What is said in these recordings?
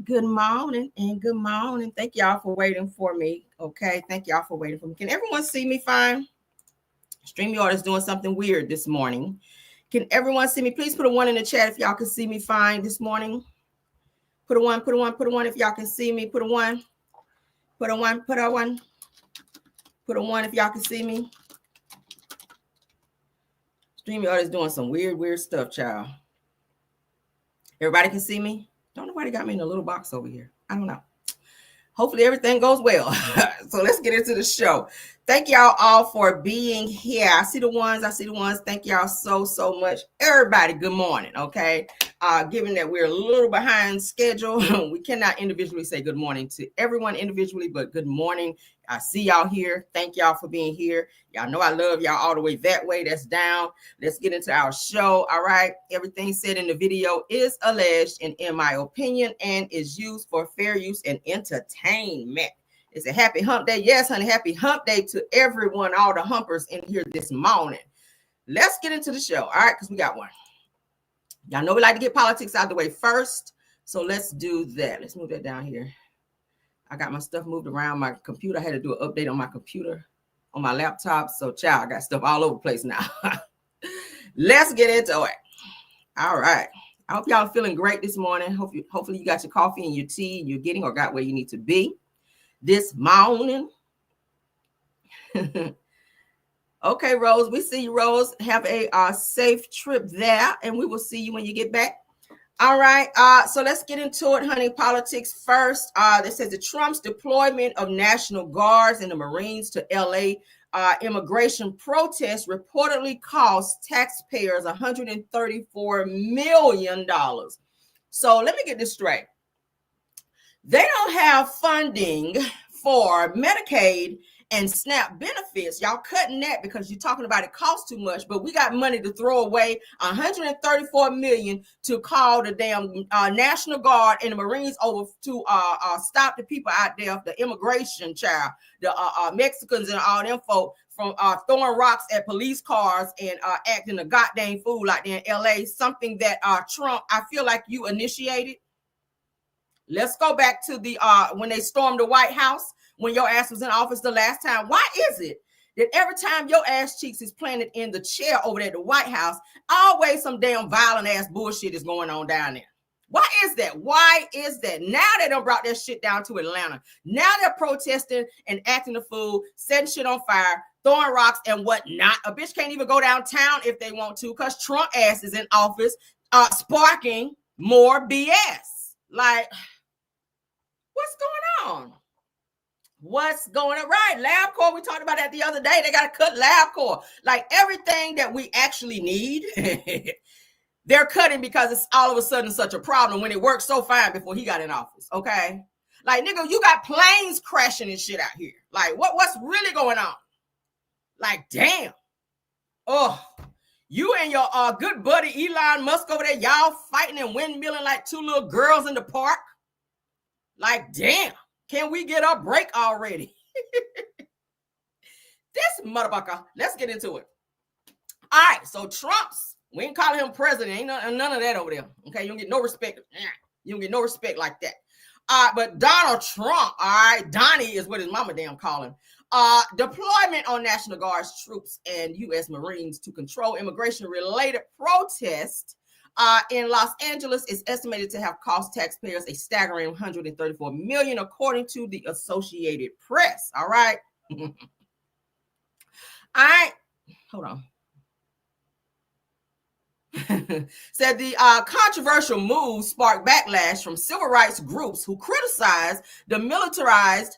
Good morning and good morning. Thank y'all for waiting for me. Okay, thank y'all for waiting for me. Can everyone see me fine? StreamYard is doing something weird this morning. Can everyone see me? Please put a one in the chat if y'all can see me fine this morning. Put a one, put a one, put a one if y'all can see me. Put a one, put a one, put a one, put a one if y'all can see me. StreamYard is doing some weird stuff, child. Everybody can see me? Don't know why they got me in a little box over here. I don't know. Hopefully everything goes well. So let's get into the show. Thank y'all all for being here. I see the ones. Thank y'all so much. Everybody, good morning. Okay. Given that we're a little behind schedule, we cannot individually say good morning to everyone individually, but good morning. I see y'all here. Thank y'all for being here. Y'all know I love y'all all the way that way. That's down. Let's get into our show. All right. Everything said in the video is alleged and in my opinion and is used for fair use and entertainment. It's a happy hump day. Yes, honey. Happy hump day to everyone, all the humpers in here this morning. Let's get into the show. All right. Because we got one. Y'all know we like to get politics out of the way first. So let's do that. Let's move that down here. I got my stuff moved around my computer. I had to do an update on my computer, on my laptop. So, child, I got stuff all over the place now. Let's get into it. All right. I hope y'all are feeling great this morning. Hopefully you got your coffee and your tea and you're getting or got where you need to be this morning. Okay, Rose. We see you, Rose. Have a safe trip there, and we will see you when you get back. All right, so let's get into it, honey. Politics first. This says the Trump's deployment of National Guards and the Marines to LA immigration protests reportedly cost taxpayers $134 million. So let me get this straight. They don't have funding for Medicaid and SNAP benefits. Y'all cutting that because you're talking about it costs too much, but we got money to throw away, $134 million to call the damn National Guard and the Marines over to stop the people out there, the immigration child, the Mexicans and all them folk from throwing rocks at police cars and acting a goddamn fool like in LA, something that Trump, I feel like you initiated. Let's go back to the when they stormed the White House, when your ass was in office the last time. Why is it that every time your ass cheeks is planted in the chair over there at the White House, always some damn violent ass bullshit is going on down there? Why is that? Why is that? Now they done brought that shit down to Atlanta. Now they're protesting and acting a fool, setting shit on fire, throwing rocks and whatnot. A bitch can't even go downtown if they want to because Trump ass is in office, sparking more BS. Like, what's going on? What's going on? Right, LabCorp, we talked about that the other day. They got to cut LabCorp. Like everything that we actually need, they're cutting because it's all of a sudden such a problem when it worked so fine before he got in office, okay? Like, nigga, you got planes crashing and shit out here. Like, what's really going on? Like, damn. Oh, you and your good buddy Elon Musk over there, y'all fighting and windmilling like two little girls in the park. Like, damn. Can we get a break already? This motherfucker. Let's get into it. All right. So Trump's, we ain't calling him president. Ain't none of that over there. Okay. You don't get no respect. You don't get no respect like that. But Donald Trump, all right, Donnie is what his mama damn call him. Deployment on National Guard's troops and U.S. Marines to control immigration-related protests in Los Angeles is estimated to have cost taxpayers a staggering $134 million, according to the Associated Press. All right. All right. Hold on. Said the controversial move sparked backlash from civil rights groups who criticized the militarized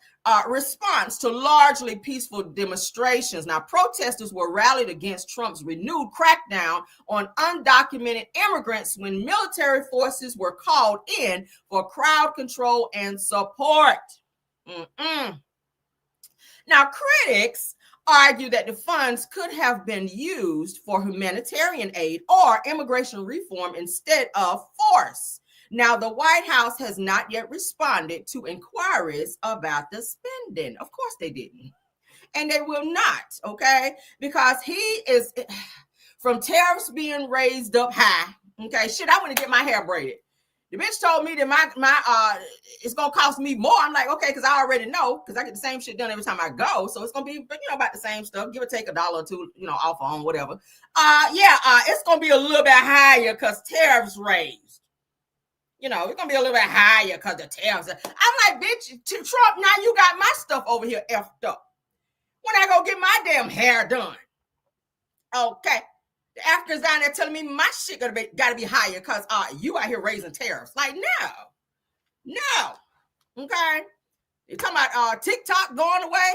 response to largely peaceful demonstrations. Now, protesters were rallied against Trump's renewed crackdown on undocumented immigrants when military forces were called in for crowd control and support. Now, critics argue that the funds could have been used for humanitarian aid or immigration reform instead of force. Now, the White House has not yet responded to inquiries about the spending. Of course they didn't. And they will not, okay? Because he is, from tariffs being raised up high, okay? Shit, I want to get my hair braided. The bitch told me that my it's gonna cost me more. I'm like, okay, because I already know, because I get the same shit done every time I go, so it's gonna be about the same stuff, give or take $1 or $2, off on whatever. It's gonna be a little bit higher because tariffs raised. It's gonna be a little bit higher because the tariffs. I'm like, bitch, Trump, now you got my stuff over here effed up. When I go get my damn hair done, okay. The Africans down there telling me my shit gotta be higher because you out here raising tariffs. Like, no. Okay. You talking about TikTok going away?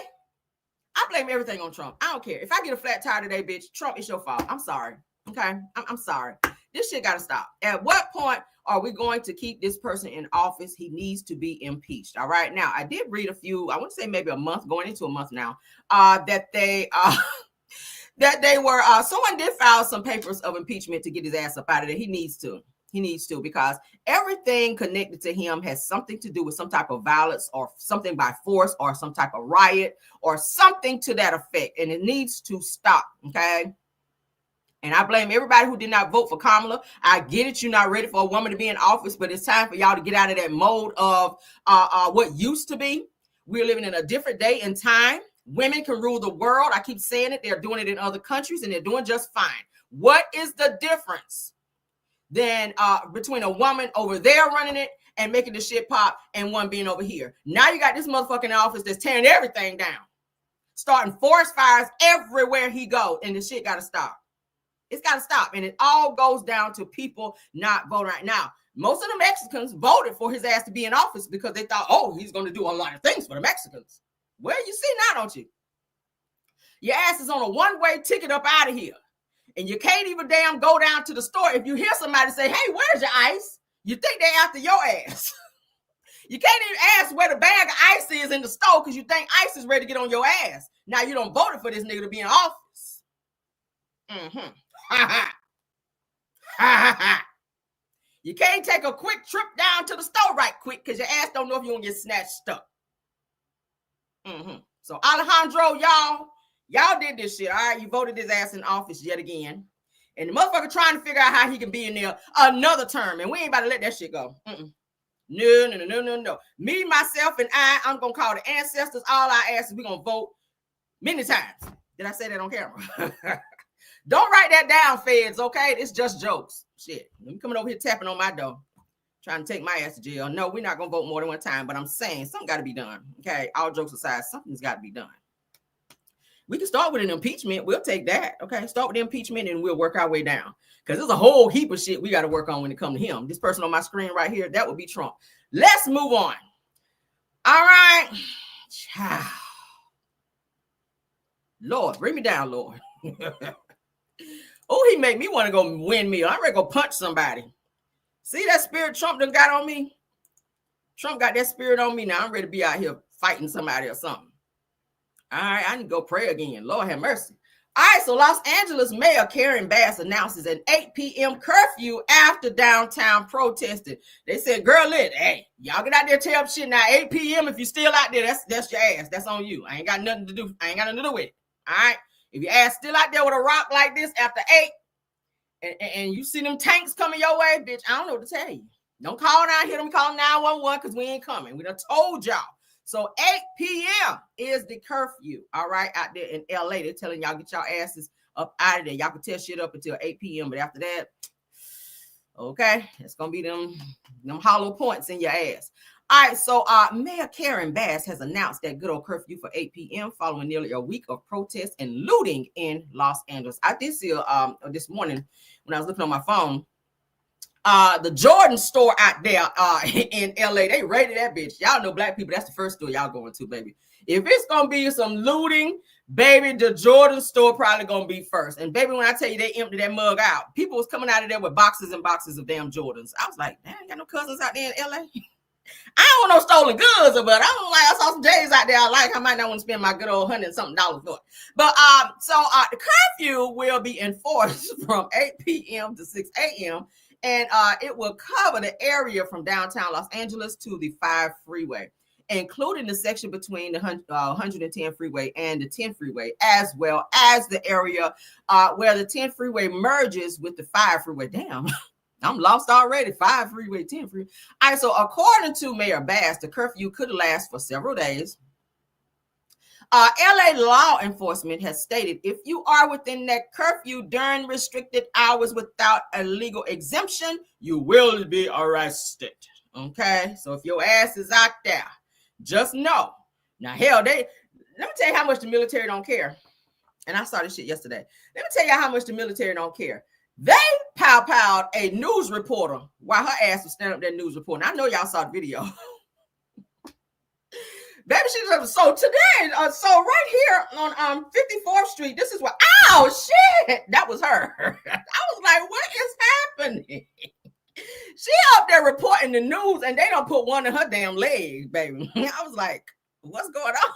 I blame everything on Trump. I don't care. If I get a flat tire today, bitch, Trump, it's your fault. I'm sorry. Okay. I'm sorry. This shit gotta stop. At what point are we going to keep this person in office? He needs to be impeached. All right. Now, I did read a few, I want to say maybe a month, going into a month now, that they were someone did file some papers of impeachment to get his ass up out of there. He needs to, because everything connected to him has something to do with some type of violence or something by force or some type of riot or something to that effect, and it needs to stop. Okay. And I blame everybody who did not vote for Kamala. I get it, you're not ready for a woman to be in office, but it's time for y'all to get out of that mode of what used to be. We're living in a different day and time. Women can rule the world. I keep saying it. They're doing it in other countries and they're doing just fine. What is the difference then between a woman over there running it and making the shit pop and one being over here? Now you got this motherfucking office that's tearing everything down, starting forest fires everywhere he goes, and the shit got to stop. It's got to stop. And it all goes down to people not voting right now. Most of the Mexicans voted for his ass to be in office because they thought, oh, he's going to do a lot of things for the Mexicans. Well, you see now, don't you? Your ass is on a one-way ticket up out of here. And you can't even damn go down to the store. If you hear somebody say, hey, where's your ice? You think they're after your ass. You can't even ask where the bag of ice is in the store because you think ice is ready to get on your ass. Now you don't voted for this nigga to be in office. Ha ha. Ha ha. You can't take a quick trip down to the store right quick because your ass don't know if you're going to get snatched up. So Alejandro, y'all did this shit. All right, you voted his ass in office yet again. And the motherfucker trying to figure out how he can be in there another term. And we ain't about to let that shit go. No. Me, myself, and I'm going to call the ancestors, all our asses. We're going to vote many times. Did I say that on camera? Don't write that down, feds, okay? It's just jokes. Shit. I'm coming over here tapping on my door, trying to take my ass to jail. No, we're not going to vote more than one time, but I'm saying something got to be done, okay? All jokes aside, something's got to be done. We can start with an impeachment. We'll take that, okay? Start with the impeachment and we'll work our way down, because there's a whole heap of shit we got to work on when it comes to him. This person on my screen right here, that would be Trump. Let's move on. All right. Lord, bring me down, Lord. Oh, he make me want to go windmill. I'm ready to go punch somebody. See that spirit Trump done got on me? Trump got that spirit on me. Now I'm ready to be out here fighting somebody or something. All right, I need to go pray again. Lord have mercy. All right, so Los Angeles Mayor Karen Bass announces an 8 p.m. curfew after downtown protested. They said, girl, hey, y'all get out there, tear up shit now. 8 p.m. If you still out there, that's your ass. That's on you. I ain't got nothing to do. I ain't got nothing to do with it. All right. If your ass still out there with a rock like this after 8, and you see them tanks coming your way, bitch, I don't know what to tell you. Don't call down here. Don't call 911 because we ain't coming. We done told y'all. So 8 p.m. is the curfew, all right, out there in L.A. They're telling y'all get y'all asses up out of there. Y'all can tear shit up until 8 p.m., but after that, okay, it's going to be them hollow points in your ass. All right, so Mayor Karen Bass has announced that good old curfew for 8 p.m. following nearly a week of protests and looting in Los Angeles. I did see this morning when I was looking on my phone, the Jordan store out there in LA, they raided that bitch. Y'all know black people, that's the first store y'all going to, baby. If it's gonna be some looting, baby, the Jordan store probably gonna be first. And baby, when I tell you they emptied that mug out, people was coming out of there with boxes and boxes of damn Jordans. I was like, damn, got no cousins out there in LA. I don't want no stolen goods, but I don't like. I saw some J's out there I like. I might not want to spend my good old $100-something for it. But the curfew will be enforced from 8 p.m. to 6 a.m. And it will cover the area from downtown Los Angeles to the 5 freeway, including the section between the 110 freeway and the 10 freeway, as well as the area where the 10 freeway merges with the 5 freeway. Damn. I'm lost already. 5 freeway, 10 freeway. All right, so according to Mayor Bass, the curfew could last for several days. LA law enforcement has stated if you are within that curfew during restricted hours without a legal exemption, you will be arrested. Okay, so if your ass is out there, just know. Now, hell, let me tell you how much the military don't care. And I saw this shit yesterday. Let me tell you how much the military don't care. They pow-powed a news reporter while her ass was standing up there news reporting. I know y'all saw the video. Baby, so today, so right here on 54th Street, this is what, oh shit, that was her. I was like, what is happening? She up there reporting the news and they don't put one in her damn leg, baby. I was like, what's going on?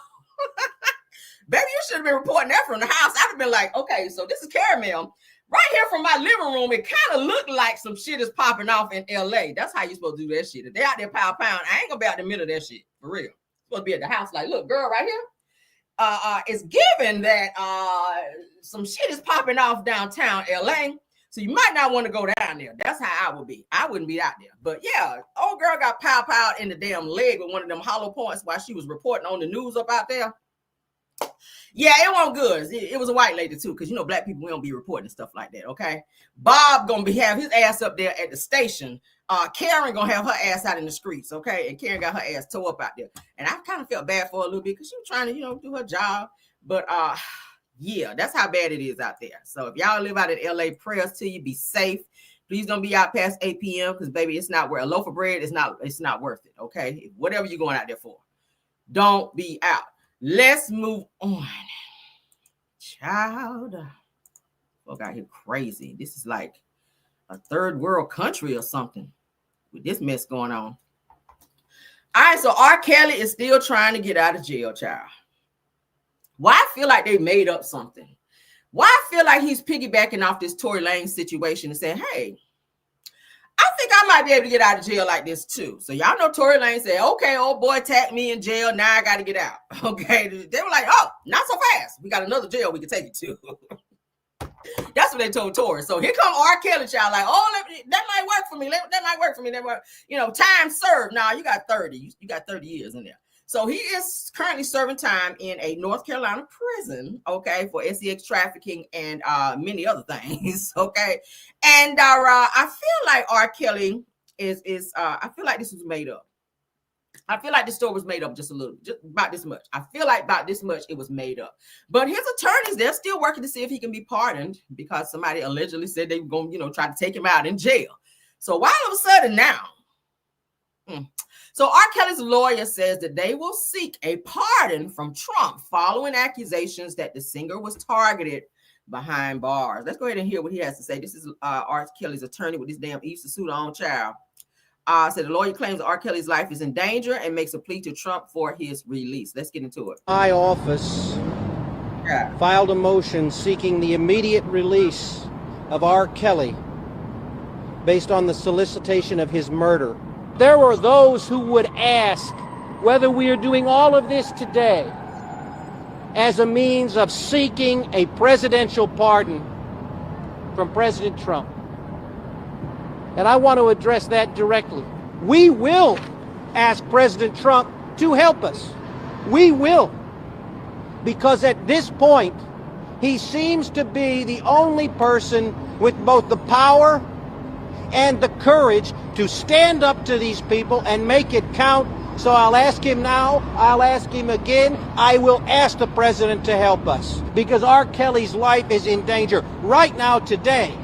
Baby, you should have been reporting that from the house. I'd have been like, okay, so this is Caramel. Right here from my living room, it kind of looked like some shit is popping off in LA. That's how you supposed to do that shit. If they out there pound, I ain't gonna be out in the middle of that shit, for real. Supposed to be at the house like, look, girl, right here. It's given that some shit is popping off downtown LA. So you might not want to go down there. That's how I would be. I wouldn't be out there. But yeah, old girl got pow-powed in the damn leg with one of them hollow points while she was reporting on the news up out there. Yeah, it wasn't good. It was a white lady too, because you know black people, we don't be reporting stuff like that, okay? Bob gonna have his ass up there at the station. Karen gonna have her ass out in the streets, okay? And Karen got her ass tore up out there. And I kind of felt bad for her a little bit because she was trying to, you know, do her job. But yeah, that's how bad it is out there. So if y'all live out in LA, prayers to you, be safe. Please don't be out past 8 p.m. because baby, it's not worth a loaf of bread, it's not worth it, okay? Whatever you're going out there for, don't be out. Let's move on. Child, folk out here crazy. This is like a third world country or something with this mess going on. All right, so R. Kelly is still trying to get out of jail, child. Why I feel like they made up something. Why I feel like he's piggybacking off this Tory Lanez situation and saying, hey, I think I might be able to get out of jail like this too. So y'all know Tory Lanez said, okay, old boy attacked me in jail. Now I got to get out. Okay. They were like, oh, not so fast. We got another jail we can take you to. That's what they told Tory. So here come R. Kelly, child, like, oh, that might work for me. That might work for me. You know, time served. Now you got 30. You got 30 years in there. So he is currently serving time in a North Carolina prison, okay, for sex trafficking and many other things, okay. And I feel like R. Kelly I feel like this was made up. I feel like the story was made up just a little, just about this much. I feel like about this much it was made up. But his attorneys, they're still working to see if he can be pardoned because somebody allegedly said they were going to, you know, try to take him out in jail. So why all of a sudden now? So R. Kelly's lawyer says that they will seek a pardon from Trump following accusations that the singer was targeted behind bars. Let's go ahead and hear what he has to say. This is R. Kelly's attorney with this damn Easter suit on, child. Said the lawyer claims R. Kelly's life is in danger and makes a plea to Trump for his release. Let's get into it. My office filed a motion seeking the immediate release of R. Kelly based on the solicitation of his murder. There were those who would ask whether we are doing all of this today as a means of seeking a presidential pardon from President Trump. And I want to address that directly. We will ask President Trump to help us. We will. Because at this point, he seems to be the only person with both the power and the courage to stand up to these people and make it count. So I'll ask him now, I'll ask him again, I will ask the president to help us. Because R. Kelly's life is in danger right now, today.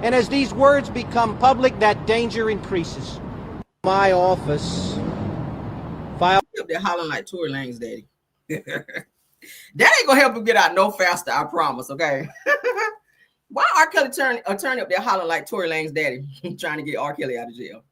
And as these words become public, that danger increases. My office filed... They're hollering like Tory Lanez daddy. That ain't gonna help him get out no faster, I promise, okay? Why R. Kelly attorney up there hollering like Tory Lanez daddy trying to get R. Kelly out of jail?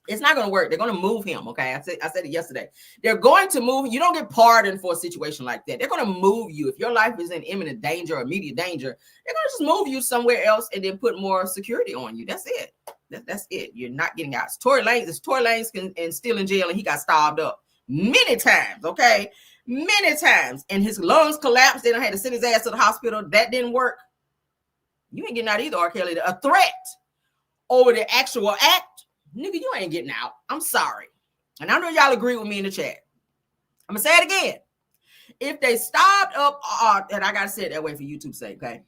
It's not going to work. They're going to move him, okay? I said it yesterday. They're going to move. You don't get pardoned for a situation like that. They're going to move you. If your life is in imminent danger or immediate danger, they're going to just move you somewhere else and then put more security on you. That's it. That's it. You're not getting out. Tory Lanez and still in jail and he got starved up many times, okay? Many times. And his lungs collapsed. They don't have to send his ass to the hospital. That didn't work. You ain't getting out either, R. Kelly. A threat over the actual act, nigga, you ain't getting out. I'm sorry. And I know y'all agree with me in the chat. I'm gonna say it again. If they stopped up, and I gotta say it that way for YouTube's sake, okay?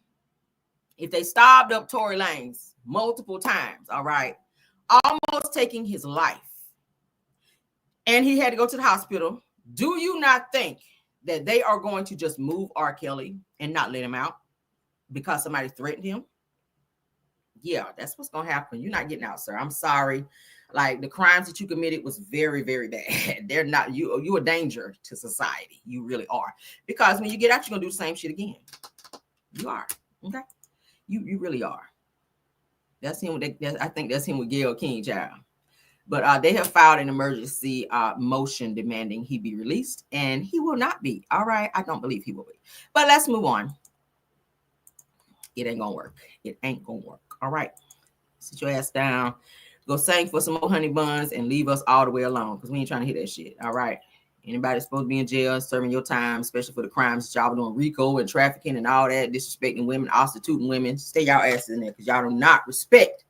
If they stopped up Tory Lanez multiple times, all right, almost taking his life, and he had to go to the hospital, do you not think that they are going to just move R. Kelly and not let him out because somebody threatened him? Yeah, that's what's gonna happen. You're not getting out, sir. I'm sorry. Like, the crimes that you committed was very, very bad. They're not, you a danger to society. You really are. Because when you get out, you're gonna do the same shit again. You are. Okay. You really are. That's him. I think that's him with Gayle King, child. But they have filed an emergency motion demanding he be released, and he will not be. All right. I don't believe he will be. But let's move on. It ain't gonna work. It ain't gonna work. All right. Sit your ass down. Go sing for some more honey buns and leave us all the way alone, because we ain't trying to hear that shit. All right. Anybody supposed to be in jail serving your time, especially for the crimes that y'all doing, RICO and trafficking and all that, disrespecting women, prostituting women, stay y'all asses in there, because y'all do not respect.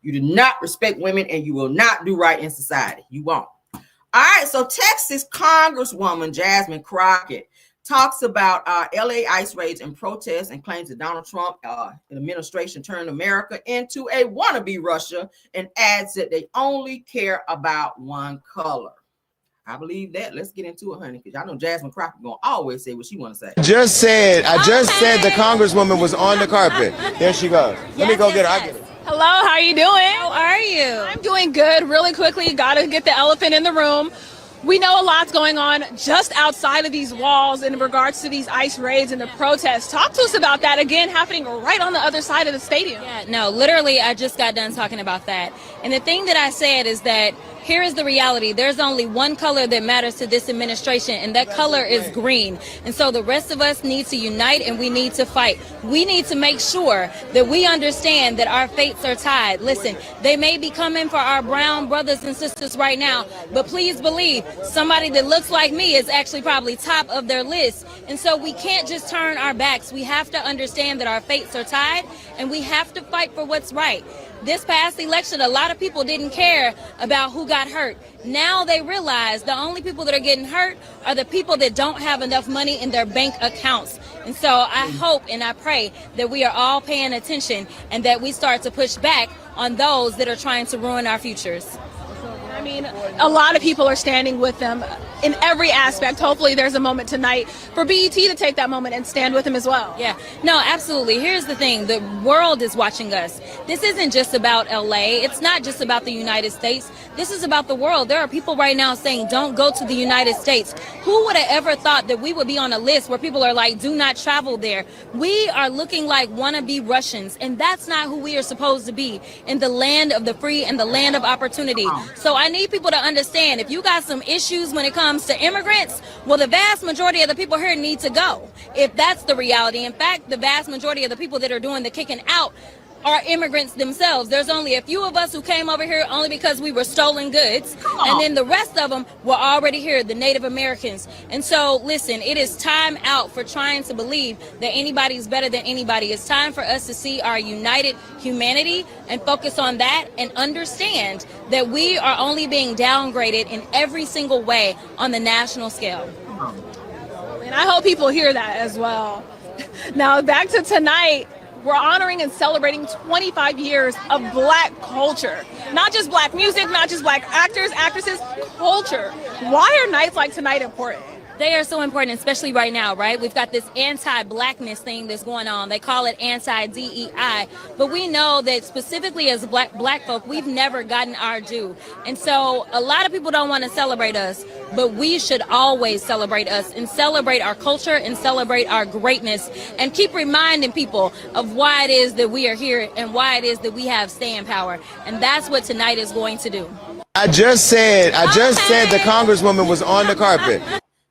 You do not respect women, and you will not do right in society. You won't. All right. So Texas Congresswoman Jasmine Crockett talks about LA ICE raids and protests, and claims that Donald Trump administration turned America into a wannabe Russia, and adds that they only care about one color. I believe that. Let's get into it, honey, because y'all know Jasmine Crockett gonna always say what she want to say. I just said the Congresswoman was on the carpet. There she goes. Let me go get her. I'll get her. Hello, how are you doing? How are you? I'm doing good. Really quickly, gotta get the elephant in the room. We know a lot's going on just outside of these walls in regards to these ICE raids and the protests. Talk to us about that, again, happening right on the other side of the stadium. Yeah, no, literally, I just got done talking about that. And the thing that I said is that here is the reality. There's only one color that matters to this administration, and that color is green. And so the rest of us need to unite, and we need to fight. We need to make sure that we understand that our fates are tied. Listen, they may be coming for our brown brothers and sisters right now, but please believe somebody that looks like me is actually probably top of their list. And so we can't just turn our backs. We have to understand that our fates are tied, and we have to fight for what's right. This past election, a lot of people didn't care about who got hurt. Now they realize the only people that are getting hurt are the people that don't have enough money in their bank accounts. And so I hope and I pray that we are all paying attention, and that we start to push back on those that are trying to ruin our futures. I mean, a lot of people are standing with them in every aspect. Hopefully there's a moment tonight for BET to take that moment and stand with them as well. Yeah, no, absolutely. Here's the thing. The world is watching us. This isn't just about LA. It's not just about the United States. This is about the world. There are people right now saying, don't go to the United States. Who would have ever thought that we would be on a list where people are like, do not travel there? We are looking like wannabe Russians, and that's not who we are supposed to be in the land of the free and the land of opportunity. So I need people to understand, if you got some issues when it comes to immigrants, well, the vast majority of the people here need to go. If that's the reality. In fact, the vast majority of the people that are doing the kicking out are immigrants themselves. There's only a few of us who came over here only because we were stolen goods, and then the rest of them were already here, the Native Americans. And so, listen, it is time out for trying to believe that anybody's better than anybody. It's time for us to see our united humanity and focus on that, and understand that we are only being downgraded in every single way on the national scale. And I hope people hear that as well. Now, back to tonight. We're honoring and celebrating 25 years of Black culture. Not just Black music, not just Black actors, actresses, culture. Why are nights like tonight important? They are so important, especially right now, right? We've got this anti-Blackness thing that's going on. They call it anti-DEI. But we know that specifically as black folk, we've never gotten our due. And so a lot of people don't want to celebrate us, but we should always celebrate us and celebrate our culture and celebrate our greatness, and keep reminding people of why it is that we are here and why it is that we have staying power. And that's what tonight is going to do. I just said the Congresswoman was on the carpet.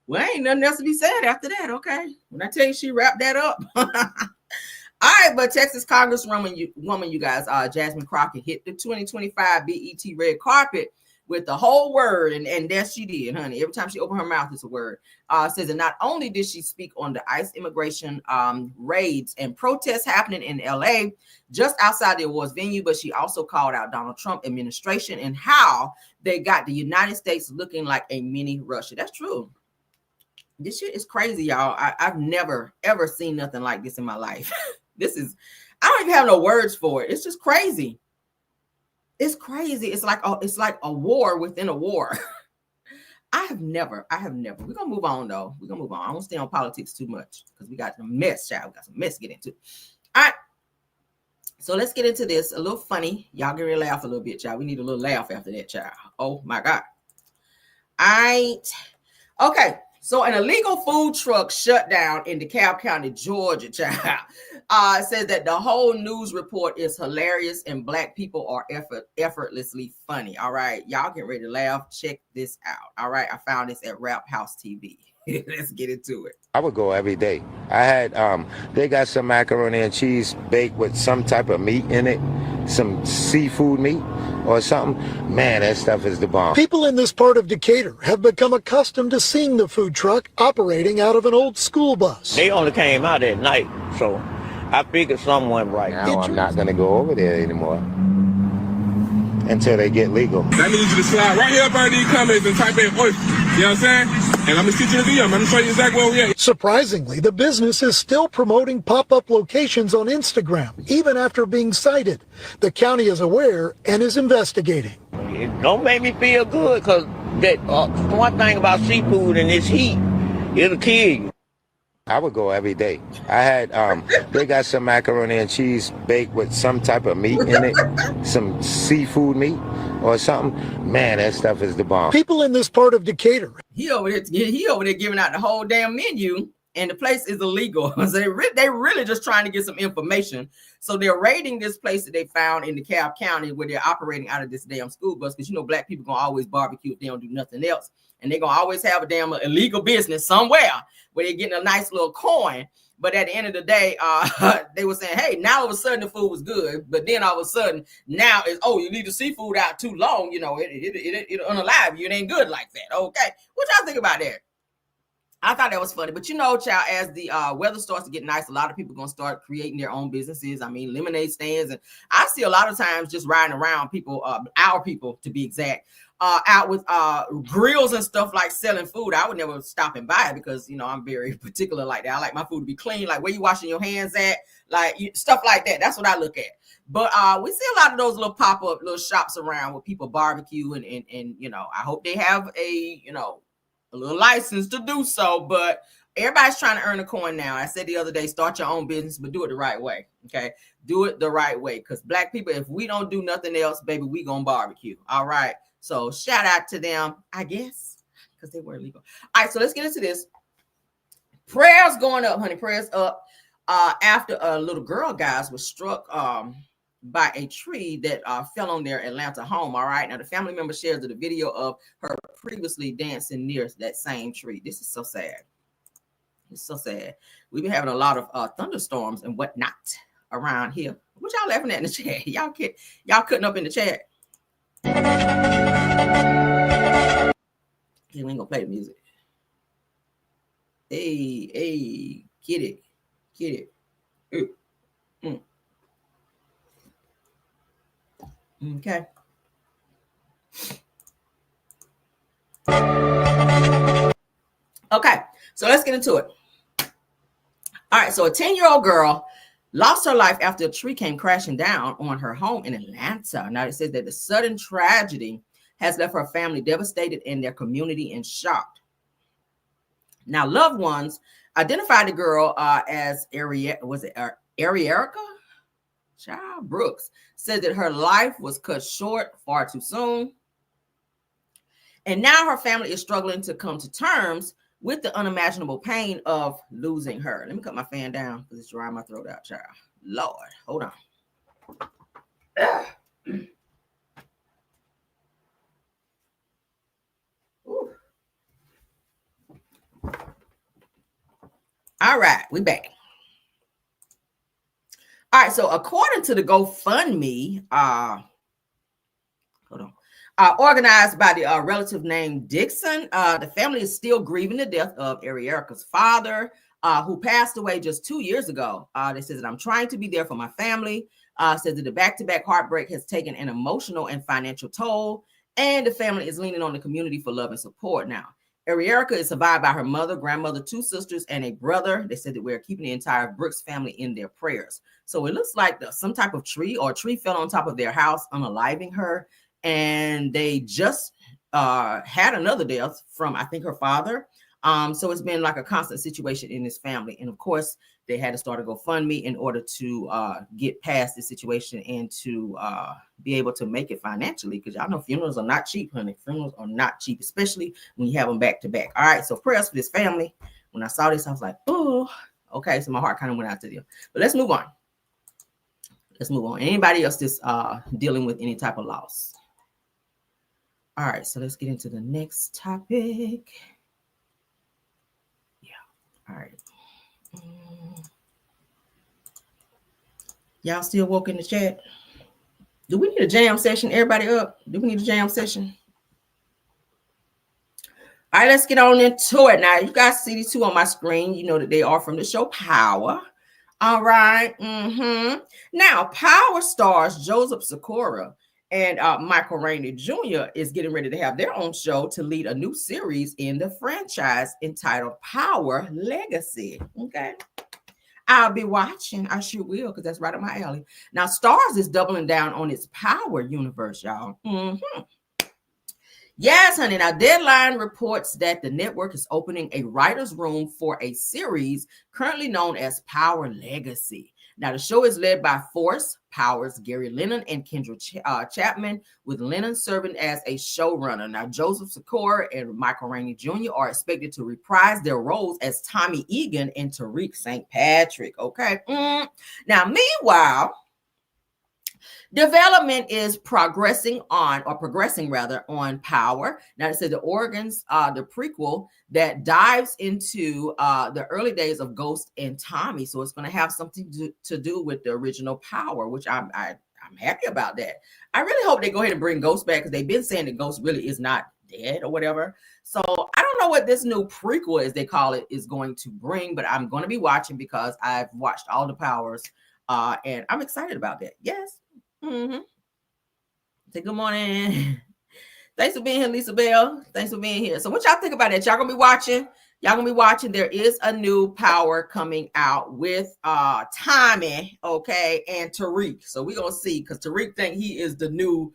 Well, ain't nothing else to be said after that, okay? When I tell you she wrapped that up. All right, but Texas Congresswoman, you guys, Jasmine Crockett hit the 2025 BET red carpet with the whole word, and there she did, honey. Every time she opened her mouth, it's a word. Says that not only did she speak on the ICE immigration raids and protests happening in LA, just outside the awards venue, but she also called out Donald Trump administration and how they got the United States looking like a mini Russia. That's true. This shit is crazy, y'all. I've never, ever seen nothing like this in my life. This is, I don't even have no words for it. It's just crazy. It's crazy. It's like a war within a war. I have never. We're gonna move on though. We're gonna move on. I won't stay on politics too much because we got some mess, child. We got some mess to get into. All right. So let's get into this. A little funny. Y'all get ready to laugh a little bit, child. We need a little laugh after that, child. Oh my God. Okay. So an illegal food truck shut down in DeKalb County, Georgia, child. Says that the whole news report is hilarious and Black people are effortlessly funny. All right. Y'all get ready to laugh. Check this out. All right. I found this at Rap House TV. Let's get into it. I would go every day. I had, they got some macaroni and cheese baked with some type of meat in it, some seafood meat or something. Man, that stuff is the bomb. People in this part of Decatur have become accustomed to seeing the food truck operating out of an old school bus. They only came out at night, so I figured something went right. Now I'm not going to go over there anymore until they get legal. I need you to slide right here up under these comments and type in oyster. You know what I'm saying? And I'm going to shoot you the video. I'm going to show you exactly where we at. Surprisingly, the business is still promoting pop-up locations on Instagram, even after being cited. The county is aware and is investigating. It don't make me feel good because that one thing about seafood in this heat, it'll kill you. I would go every day. I had, they got some macaroni and cheese baked with some type of meat in it, some seafood meat or something. Man, that stuff is the bomb. People in this part of Decatur. He over there giving out the whole damn menu, and the place is illegal. So they really just trying to get some information. So they're raiding this place that they found in DeKalb County where they're operating out of this damn school bus because, you know, Black people gonna always barbecue if they don't do nothing else. And they're gonna always have a damn illegal business somewhere where they're getting a nice little coin. But at the end of the day, they were saying, hey, now all of a sudden the food was good. But then all of a sudden now it's, oh, you leave the seafood out too long. You know, it'll unalive you. It ain't good like that. Okay. What y'all think about that? I thought that was funny. But, you know, child, as the weather starts to get nice, a lot of people are going to start creating their own businesses. I mean, lemonade stands. And I see a lot of times just riding around people, our people to be exact, out with grills and stuff like selling food. I would never stop and buy it because, you know, I'm very particular like that. I like my food to be clean, like where you washing your hands at, like stuff like that. That's what I look at. But we see a lot of those little pop-up little shops around where people barbecue and you know, I hope they have a, you know, a little license to do so. But everybody's trying to earn a coin now. I said the other day, start your own business, but do it the right way. Okay. Do it the right way. Because Black people, if we don't do nothing else, baby, we gonna barbecue. All right. So shout out to them, I guess, because they were illegal. All right, so let's get into this. Prayers going up, honey. Prayers up after a little girl, guys, was struck by a tree that fell on their Atlanta home. All right. Now, the family member shares the video of her previously dancing near that same tree. This is so sad. It's so sad. We've been having a lot of thunderstorms and whatnot around here. What y'all laughing at in the chat? Y'all cutting up in the chat. We ain't gonna play the music. Hey, get it. Okay. Okay, so let's get into it. All right, so a 10-year-old girl lost her life after a tree came crashing down on her home in Atlanta. Now, it says that the sudden tragedy has left her family devastated and their community in shock. Now, loved ones identified the girl as Arierica Child Brooks, said that her life was cut short far too soon. And now her family is struggling to come to terms with the unimaginable pain of losing her. Let me cut my fan down because it's drying my throat out, child. Lord, hold on. All right, we back. All right, so according to the GoFundMe, hold on. organized by the relative named Dixon. The family is still grieving the death of Erica's father, who passed away just 2 years ago. They says that I'm trying to be there for my family. Says that the back-to-back heartbreak has taken an emotional and financial toll, and the family is leaning on the community for love and support now. Erica is survived by her mother, grandmother, 2 sisters, and a brother. They said that we're keeping the entire Brooks family in their prayers. So it looks like some type of tree or a tree fell on top of their house, unaliving her. And they just had another death from, I think, her father. So it's been like a constant situation in this family. And of course, they had to start a GoFundMe in order to get past this situation and to be able to make it financially. Because y'all know funerals are not cheap, honey. Funerals are not cheap, especially when you have them back to back. All right, so prayers for this family. When I saw this, I was like, oh, okay. So my heart kind of went out to them. But let's move on. Let's move on. Anybody else that's dealing with any type of loss? All right, so let's get into the next topic. Yeah, all right. Y'all still woke in the chat? Do we need a jam session? Everybody up? Do we need a jam session? All right, let's get on into it. Now, you guys see these two on my screen. You know that they are from the show Power. All right. Now, Power stars Joseph Sikora and Michael Rainey Jr. is getting ready to have their own show to lead a new series in the franchise entitled Power Legacy. Okay. I'll be watching. I sure will, because that's right up my alley. Now, Starz is doubling down on its Power universe, y'all. Yes, honey. Now, Deadline reports that the network is opening a writer's room for a series currently known as Power Legacy. Now, the show is led by Force Powers, Gary Lennon, and Kendra Chapman, with Lennon serving as a showrunner. Now, Joseph Sikora and Michael Rainey Jr. are expected to reprise their roles as Tommy Egan and Tariq St. Patrick. Okay. Now, meanwhile, development is progressing on Power. Now, it says the the prequel that dives into the early days of Ghost and Tommy. So it's going to have something to do with the original Power, which I'm happy about that. I really hope they go ahead and bring Ghost back, because they've been saying that Ghost really is not dead or whatever. So I don't know what this new prequel, as they call it, is going to bring, but I'm going to be watching because I've watched all the Powers and I'm excited about that. Yes. Say good morning. Thanks for being here, Lisa Bell. Thanks for being here. So what y'all think about that? Y'all gonna be watching? Y'all gonna be watching? There is a new Power coming out with Tommy, okay, and Tariq. So we're gonna see, because Tariq think he is the new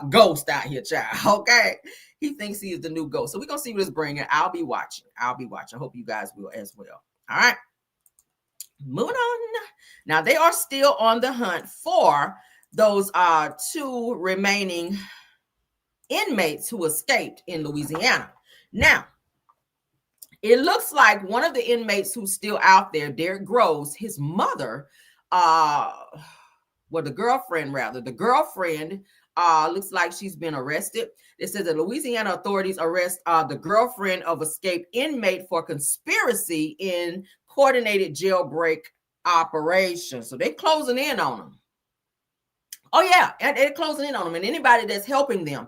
Ghost out here, child. Okay, he thinks he is the new Ghost. So we're gonna see what it's bringing. I'll be watching. I hope you guys will as well. All right, moving on. Now, they are still on the hunt for those 2 remaining inmates who escaped in Louisiana. Now, it looks like one of the inmates who's still out there, Derek Groves, his mother, the girlfriend looks like she's been arrested. It says that Louisiana authorities arrest the girlfriend of escaped inmate for conspiracy in coordinated jailbreak operation. So they're closing in on them. Oh, yeah, and they're closing in on them. And anybody that's helping them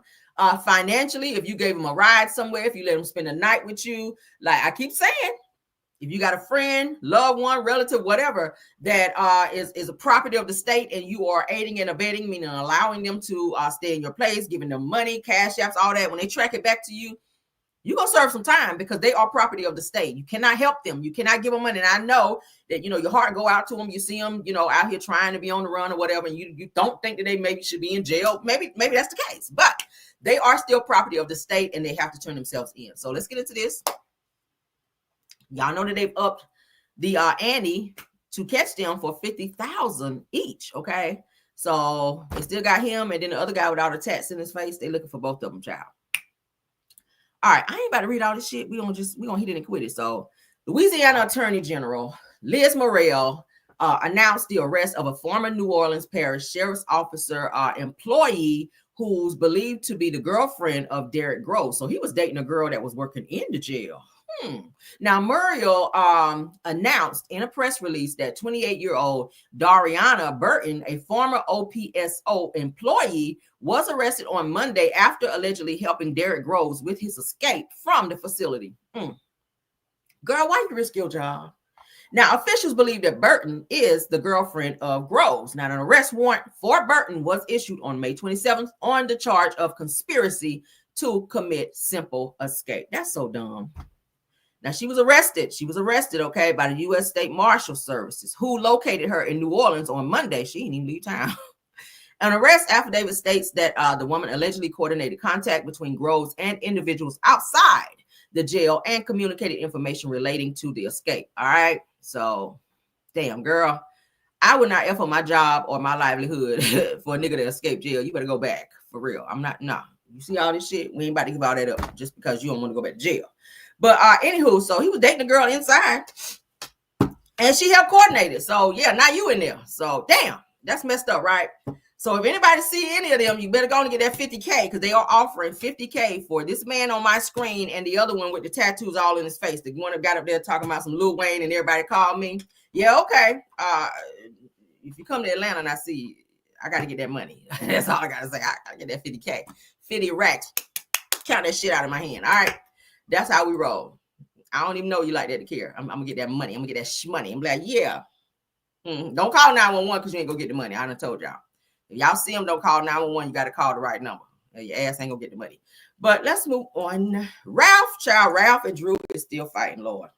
financially, if you gave them a ride somewhere, if you let them spend a night with you, like I keep saying, if you got a friend, loved one, relative, whatever, that is a property of the state, and you are aiding and abetting, meaning allowing them to stay in your place, giving them money, cash apps, all that, when they track it back to you, you're going to serve some time, because they are property of the state. You cannot help them. You cannot give them money. And I know that, your heart go out to them. You see them, out here trying to be on the run or whatever, and you don't think that they maybe should be in jail. Maybe that's the case, but they are still property of the state, and they have to turn themselves in. So let's get into this. Y'all know that they've upped the ante to catch them for $50,000 each. Okay. So they still got him, and then the other guy without a tats in his face. They looking for both of them, child. All right, I ain't about to read all this shit. We gonna hit it and quit it. So, Louisiana Attorney General Liz Morrell announced the arrest of a former New Orleans Parish Sheriff's Officer employee who's believed to be the girlfriend of Derek Groves. So he was dating a girl that was working in the jail. Now, Muriel announced in a press release that 28-year-old Dariana Burton, a former OPSO employee, was arrested on Monday after allegedly helping Derek Groves with his escape from the facility. Girl, why you risk your job? Now, officials believe that Burton is the girlfriend of Groves. Now, an arrest warrant for Burton was issued on May 27th on the charge of conspiracy to commit simple escape. That's so dumb. Now, she was arrested. Okay, by the U.S. State Marshal Services, who located her in New Orleans on Monday. She didn't even leave town. An arrest affidavit states that the woman allegedly coordinated contact between Groves and individuals outside the jail and communicated information relating to the escape. All right. So, damn, girl, I would not F on my job or my livelihood for a nigga to escape jail. You better go back for real. I'm not. Nah. You see all this shit? We ain't about to give all that up just because you don't want to go back to jail. But anywho, so he was dating a girl inside and she helped coordinate it. So yeah, now you in there. So damn, that's messed up, right? So if anybody see any of them, you better go and get that 50K because they are offering 50K for this man on my screen and the other one with the tattoos all in his face. The one that got up there talking about some Lil Wayne and everybody called me. Yeah, okay. If you come to Atlanta and I see you, I got to get that money. That's all I got to say. I got to get that 50K. 50 racks. Count that shit out of my hand. All right. That's how we roll. I don't even know you like that to care. I'm going to get that money. I'm going to get that money. I'm like, yeah. Don't call 911 because you ain't going to get the money. I done told y'all. If y'all see them, don't call 911. You got to call the right number. Your ass ain't going to get the money. But let's move on. Ralph and Drew is still fighting, Lord.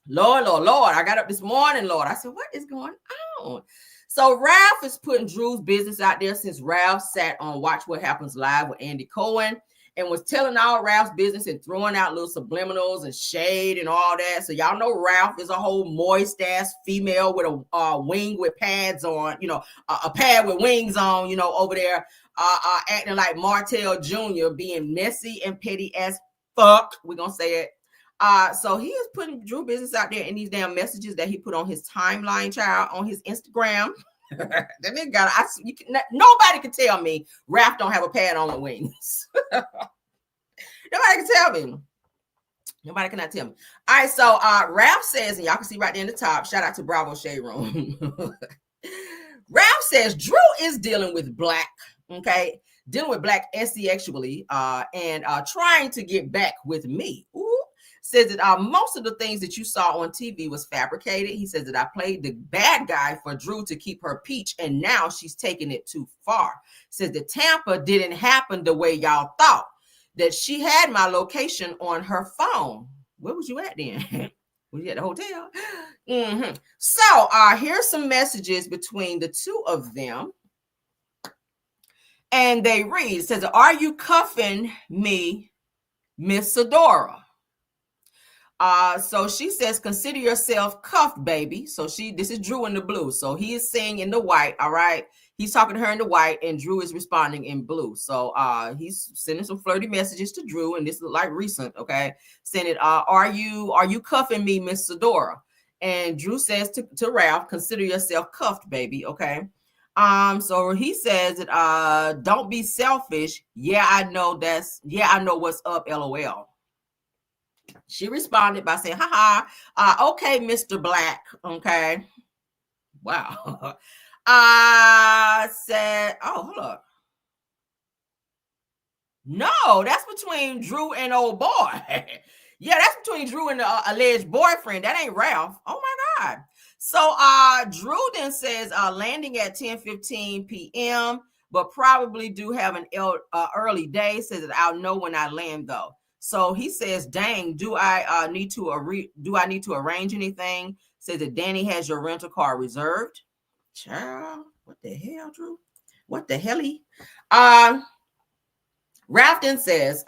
Lord. I got up this morning, Lord. I said, what is going on? So Ralph is putting Drew's business out there since Ralph sat on Watch What Happens Live with Andy Cohen and was telling all Ralph's business and throwing out little subliminals and shade and all that. So y'all know Ralph is a whole moist ass female with a wing with pads on, a pad with wings on, over there, acting like Martell Jr., being messy and petty as fuck. We're going to say it. So he is putting Drew business out there in these damn messages that he put on his timeline, child, on his Instagram. That nigga got nobody can tell me Ralph don't have a pad on with wings. Nobody can tell me. Nobody cannot tell me. All right, so Ralph says, and y'all can see right there in the top, shout out to Bravo Shade Room. Ralph says Drew is dealing with black asexually, and trying to get back with me. Ooh. Says that most of the things that you saw on TV was fabricated. He says that I played the bad guy for Drew to keep her peach, and now she's taking it too far. Says that Tampa didn't happen the way y'all thought. That she had my location on her phone. Where was you at then? Was you at the hotel? Mm-hmm. So here's some messages between the two of them. And they read, it says, are you cuffing me, Miss Sadora? So she says, consider yourself cuffed, baby. So this is Drew in the blue. So he is saying in the white. All right. He's talking to her in the white and Drew is responding in blue. So he's sending some flirty messages to Drew. And this is like recent. Okay. Saying it, are you cuffing me, Miss Sadora? And Drew says to Ralph, consider yourself cuffed, baby. Okay. So he says that, don't be selfish. Yeah, I know what's up. LOL. She responded by saying, okay, Mr. Black. Okay. Wow. I said, hold up. No, that's between Drew and old boy. Yeah, that's between Drew and the alleged boyfriend. That ain't Ralph. Oh my God. So Drew then says landing at 10:15 p.m., but probably do have an early day. Says that I'll know when I land though. So he says, dang, do I need to arrange anything? Says that Danny has your rental car reserved. Child, what the hell, Drew? What the helly? Ralph then says,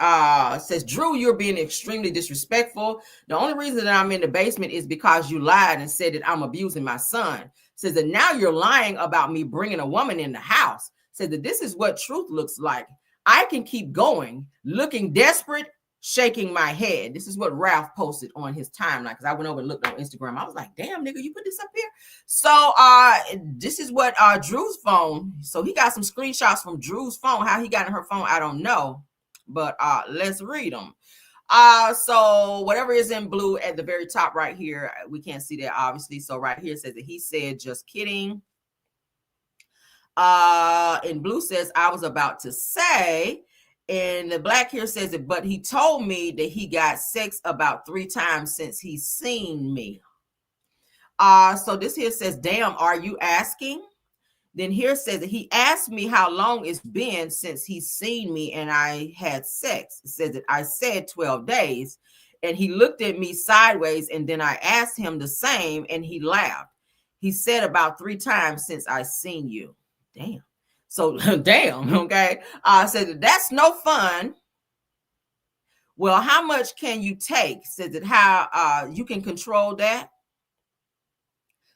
Drew, you're being extremely disrespectful. The only reason that I'm in the basement is because you lied and said that I'm abusing my son. Says that now you're lying about me bringing a woman in the house. Says that this is what truth looks like. I can keep going, looking desperate, shaking my head. This is what Ralph posted on his timeline because I went over and looked on Instagram. I was like, damn, nigga, you put this up here? So this is what Drew's phone. So he got some screenshots from Drew's phone. How he got in her phone, I don't know. But let's read them. So whatever is in blue at the very top right here, we can't see that obviously. So right here it says that he said, just kidding. In blue says, I was about to say, and the black here says it, but he told me that he got sex about 3 times since he's seen me. So this here says, damn, are you asking? Then here says that he asked me how long it's been since he's seen me and I had sex. It says that I said 12 days, and he looked at me sideways, and then I asked him the same, and he laughed. He said about 3 times since I seen you. Damn. So damn, okay. Said that's no fun. Well, how much can you take? Said that how you can control that.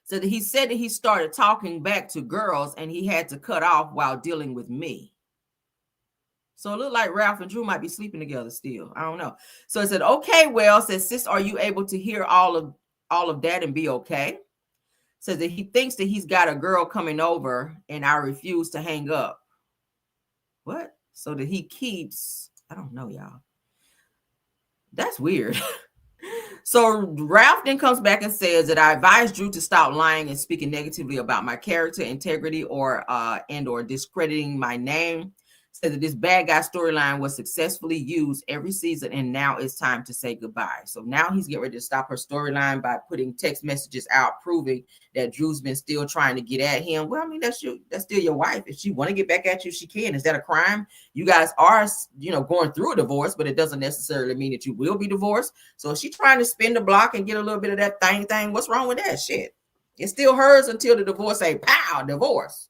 So that he said that he started talking back to girls and he had to cut off while dealing with me. So it looked like Ralph and Drew might be sleeping together still. I don't know. So it said, okay, well, says, sis, are you able to hear all of that and be okay? Says that he thinks that he's got a girl coming over and I refuse to hang up. What? So that he keeps, I don't know, y'all. That's weird. So Ralph then comes back and says that I advised Drew to stop lying and speaking negatively about my character, integrity, or discrediting my name. Said that this bad guy storyline was successfully used every season, and now it's time to say goodbye. So now he's getting ready to stop her storyline by putting text messages out proving that Drew's been still trying to get at him. Well, I mean, that's still your wife. If she want to get back at you, she can. Is that a crime? You guys are, going through a divorce, but it doesn't necessarily mean that you will be divorced. So if she's trying to spin the block and get a little bit of that thing, what's wrong with that shit? It's still hers until the divorce say, pow, divorce.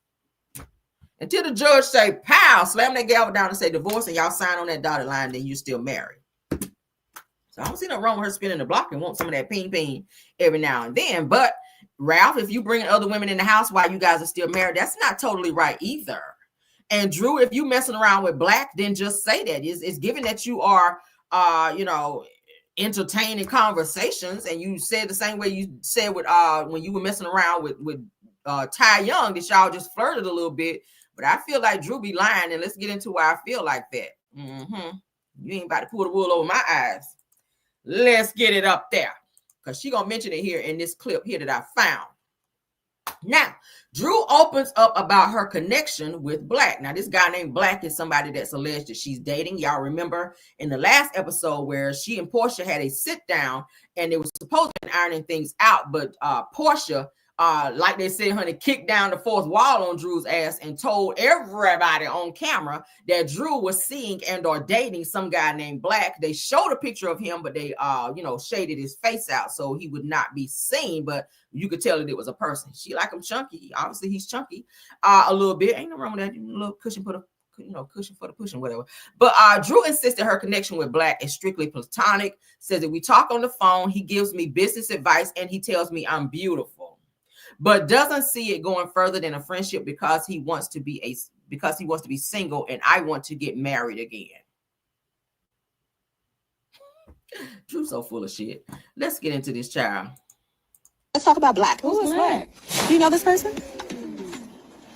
Until the judge say, pow, slam that gavel down and say divorce, and y'all sign on that dotted line, then you're still married. So I don't see nothing wrong with her spinning the block and want some of that ping every now and then. But Ralph, if you bring other women in the house while you guys are still married, that's not totally right either. And Drew, if you messing around with Black, then just say that. It's given that you are, entertaining conversations, and you said the same way you said with when you were messing around with Ty Young, that y'all just flirted a little bit. But I feel like Drew be lying, and let's get into why I feel like that. You ain't about to pull the wool over my eyes. Let's get it up there, because she gonna mention it here in this clip here that I found. Now, Drew opens up about her connection with Black. Now, this guy named Black is somebody that's alleged that she's dating. Y'all remember in the last episode where she and Portia had a sit down, and they were supposed to be ironing things out, but Portia, like they said, honey, kicked down the fourth wall on Drew's ass and told everybody on camera that Drew was seeing and or dating some guy named Black. They showed a picture of him, but they, shaded his face out so he would not be seen, but you could tell that it was a person. She like him chunky. Obviously, he's chunky a little bit. Ain't no wrong with that. A little cushion for the pushing, whatever. But Drew insisted her connection with Black is strictly platonic. Says that we talk on the phone. He gives me business advice, and he tells me I'm beautiful, but doesn't see it going further than a friendship because he wants to be single, and I want to get married again. Drew's so full of shit. Let's get into this, child. Let's talk about Black. Who is Black? Do you know this person?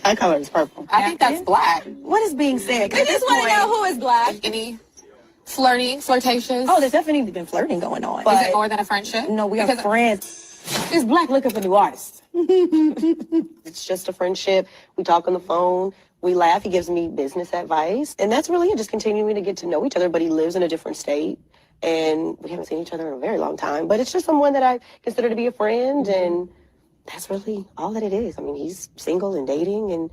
My color is purple. I think that's Black. What is being said? I just want to know who is Black. Any flirtations? Oh, there's definitely been flirting going on. Is it more than a friendship? No, we are friends. Is Black looking for new artists? It's just a friendship. We talk on the phone. We laugh. He gives me business advice. And that's really it, just continuing to get to know each other. But he lives in a different state. And we haven't seen each other in a very long time. But it's just someone that I consider to be a friend. And that's really all that it is. I mean, he's single and dating. And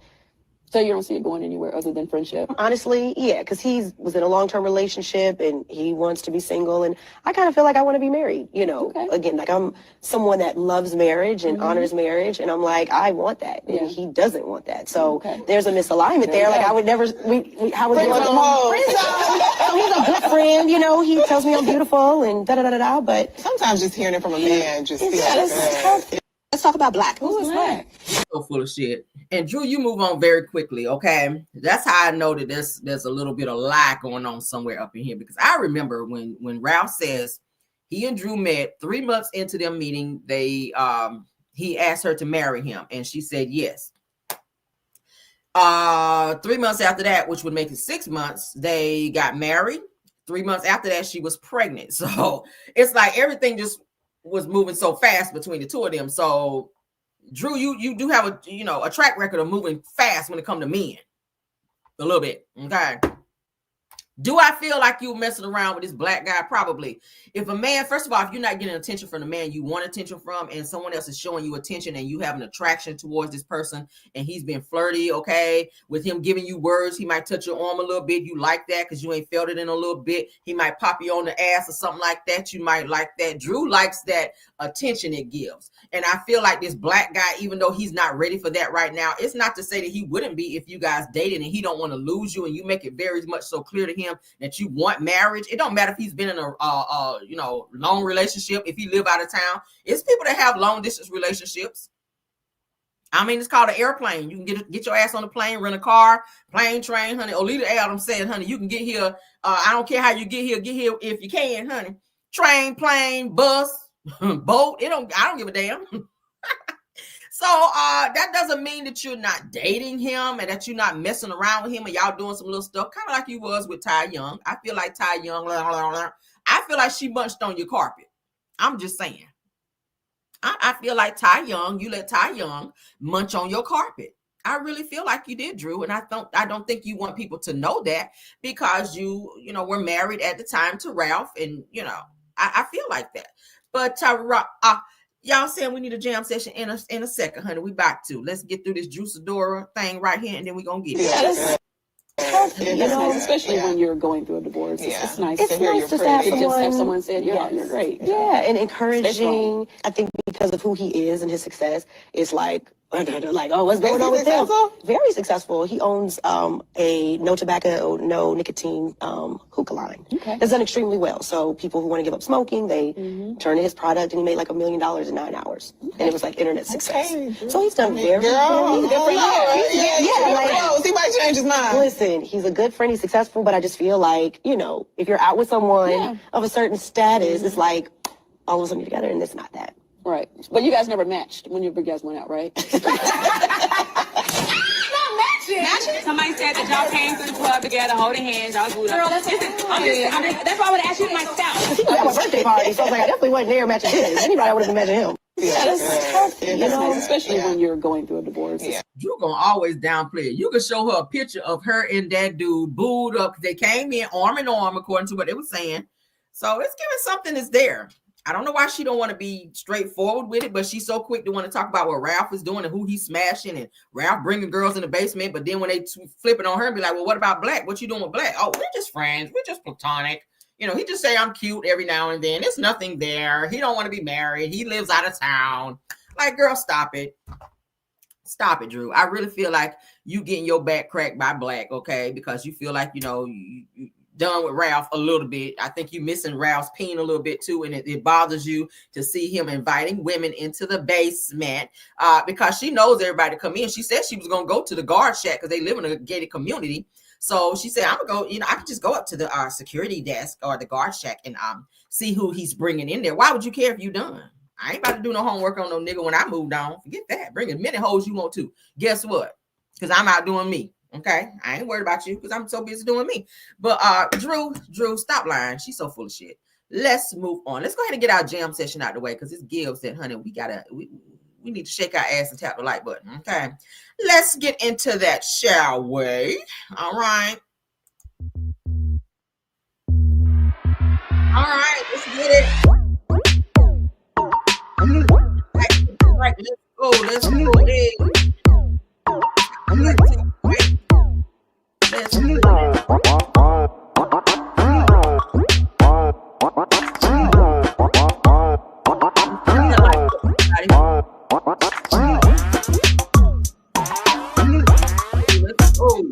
So you don't see it going anywhere other than friendship? honestly, yeah, because he was in a long-term relationship and he wants to be single. And I kind of feel like I want to be married, Okay. Again, like I'm someone that loves marriage and honors marriage. And I'm like, I want that. Yeah. And he doesn't want that. So Okay. there's a misalignment there. Like I would never, how would So he's a good friend, he tells me I'm beautiful and da-da-da-da-da. But Sometimes just hearing it from a man just feels it's tough. Let's talk about Black. Who is Black? So full of shit. And Drew, you move on very quickly, okay? That's how I know that there's a little bit of lie going on somewhere up in here, because I remember when Ralph says he and Drew met 3 months into their meeting, he asked her to marry him, and she said yes. 3 months after that, which would make it 6 months, they got married. 3 months after that, she was pregnant. So it's like everything just was moving so fast between the two of them. So Drew, you do have a track record of moving fast when it comes to men. A little bit. Okay. Do I feel like you messing around with this black guy? Probably. If a man, first of all, if you're not getting attention from the man you want attention from, and someone else is showing you attention and you have an attraction towards this person and he's been flirty, okay, with him giving you words, he might touch your arm a little bit. You like that because you ain't felt it in a little bit. He might pop you on the ass or something like that. You might like that. Drew likes that attention it gives. And I feel like this black guy, even though he's not ready for that right now, it's not to say that he wouldn't be if you guys dated and he don't want to lose you and you make it very much so clear to him that you want marriage. It don't matter if he's been in a long relationship, if he live out of town. It's people that have long distance relationships. I mean, it's called an airplane. You can get your ass on the plane, rent a car, plane, train, honey. Olita Adams said, honey, you can get here. I don't care how you get here if you can, honey. Train, plane, bus, boat. I don't give a damn. So that doesn't mean that you're not dating him and that you're not messing around with him and y'all doing some little stuff, kind of like you was with Ty Young. I feel like Ty Young, I feel like she bunched on your carpet. I'm just saying. I feel like Ty Young, you let Ty Young munch on your carpet. I really feel like you did, Drew, and I don't think you want people to know that because you were married at the time to Ralph, and I feel like that. But y'all saying we need a jam session in a second, honey. We back to. Let's get through this Juiceadora thing right here, and then we're going to get it. Especially when you're going through a divorce. It's nice It's to hear nice your to friends. have Have someone said, you're great. Yeah, and encouraging. I think because of who he is and his success, it's like, oh, what's going on with him? Very successful. He owns a no tobacco, no nicotine hookah line. Okay. That's done extremely well. So people who want to give up smoking, they turn to his product, and he made like $1 million in 9 hours. And it was like internet success. So he's done very well. He's a good friend. He might change his mind. Listen, he's a good friend. He's successful, but I just feel like, if you're out with someone of a certain status, it's like all of a sudden you're together, and it's not that. Right. But you guys never matched when you guys went out, right? Matching? Somebody said that y'all came to the club together, holding hands, y'all glued up. Girl, that's why I would ask you myself. He was at my birthday party, so I was like, I definitely wasn't there matching his. Anybody would have been matching him. That's tough, especially when you're going through a divorce. Drew gonna always downplay it. You can show her a picture of her and that dude booed up. They came in arm in arm, according to what they were saying. So it's giving something that's there. I don't know why she don't want to be straightforward with it, but she's so quick to want to talk about what Ralph is doing and who he's smashing and Ralph bringing girls in the basement. But then when they flip it on her and be like, well, what about Black? What you doing with Black? Oh, we're just friends. We're just platonic. He just say I'm cute every now and then. There's nothing there. He don't want to be married. He lives out of town. Like, girl, stop it. Stop it, Drew. I really feel like you getting your back cracked by Black, okay? Because you feel like, you done with Ralph a little bit. I think you missing Ralph's peen a little bit too, and it bothers you to see him inviting women into the basement because she knows everybody to come in. She said she was going to go to the guard shack because they live in a gated community. So she said, I'm going to go, I can just go up to the security desk or the guard shack and see who he's bringing in there. Why would you care if you done? I ain't about to do no homework on no nigga when I moved on. Forget that. Bring as many hoes you want to. Guess what? Because I'm out doing me. Okay, I ain't worried about you because I'm so busy doing me. But Drew, stop lying. She's so full of shit. Let's move on. Let's go ahead and get our jam session out of the way because it gives that, honey, we need to shake our ass and tap the like button. Okay, let's get into that, shall we? All right, let's get it. Right, let's go. Hey. Let's go.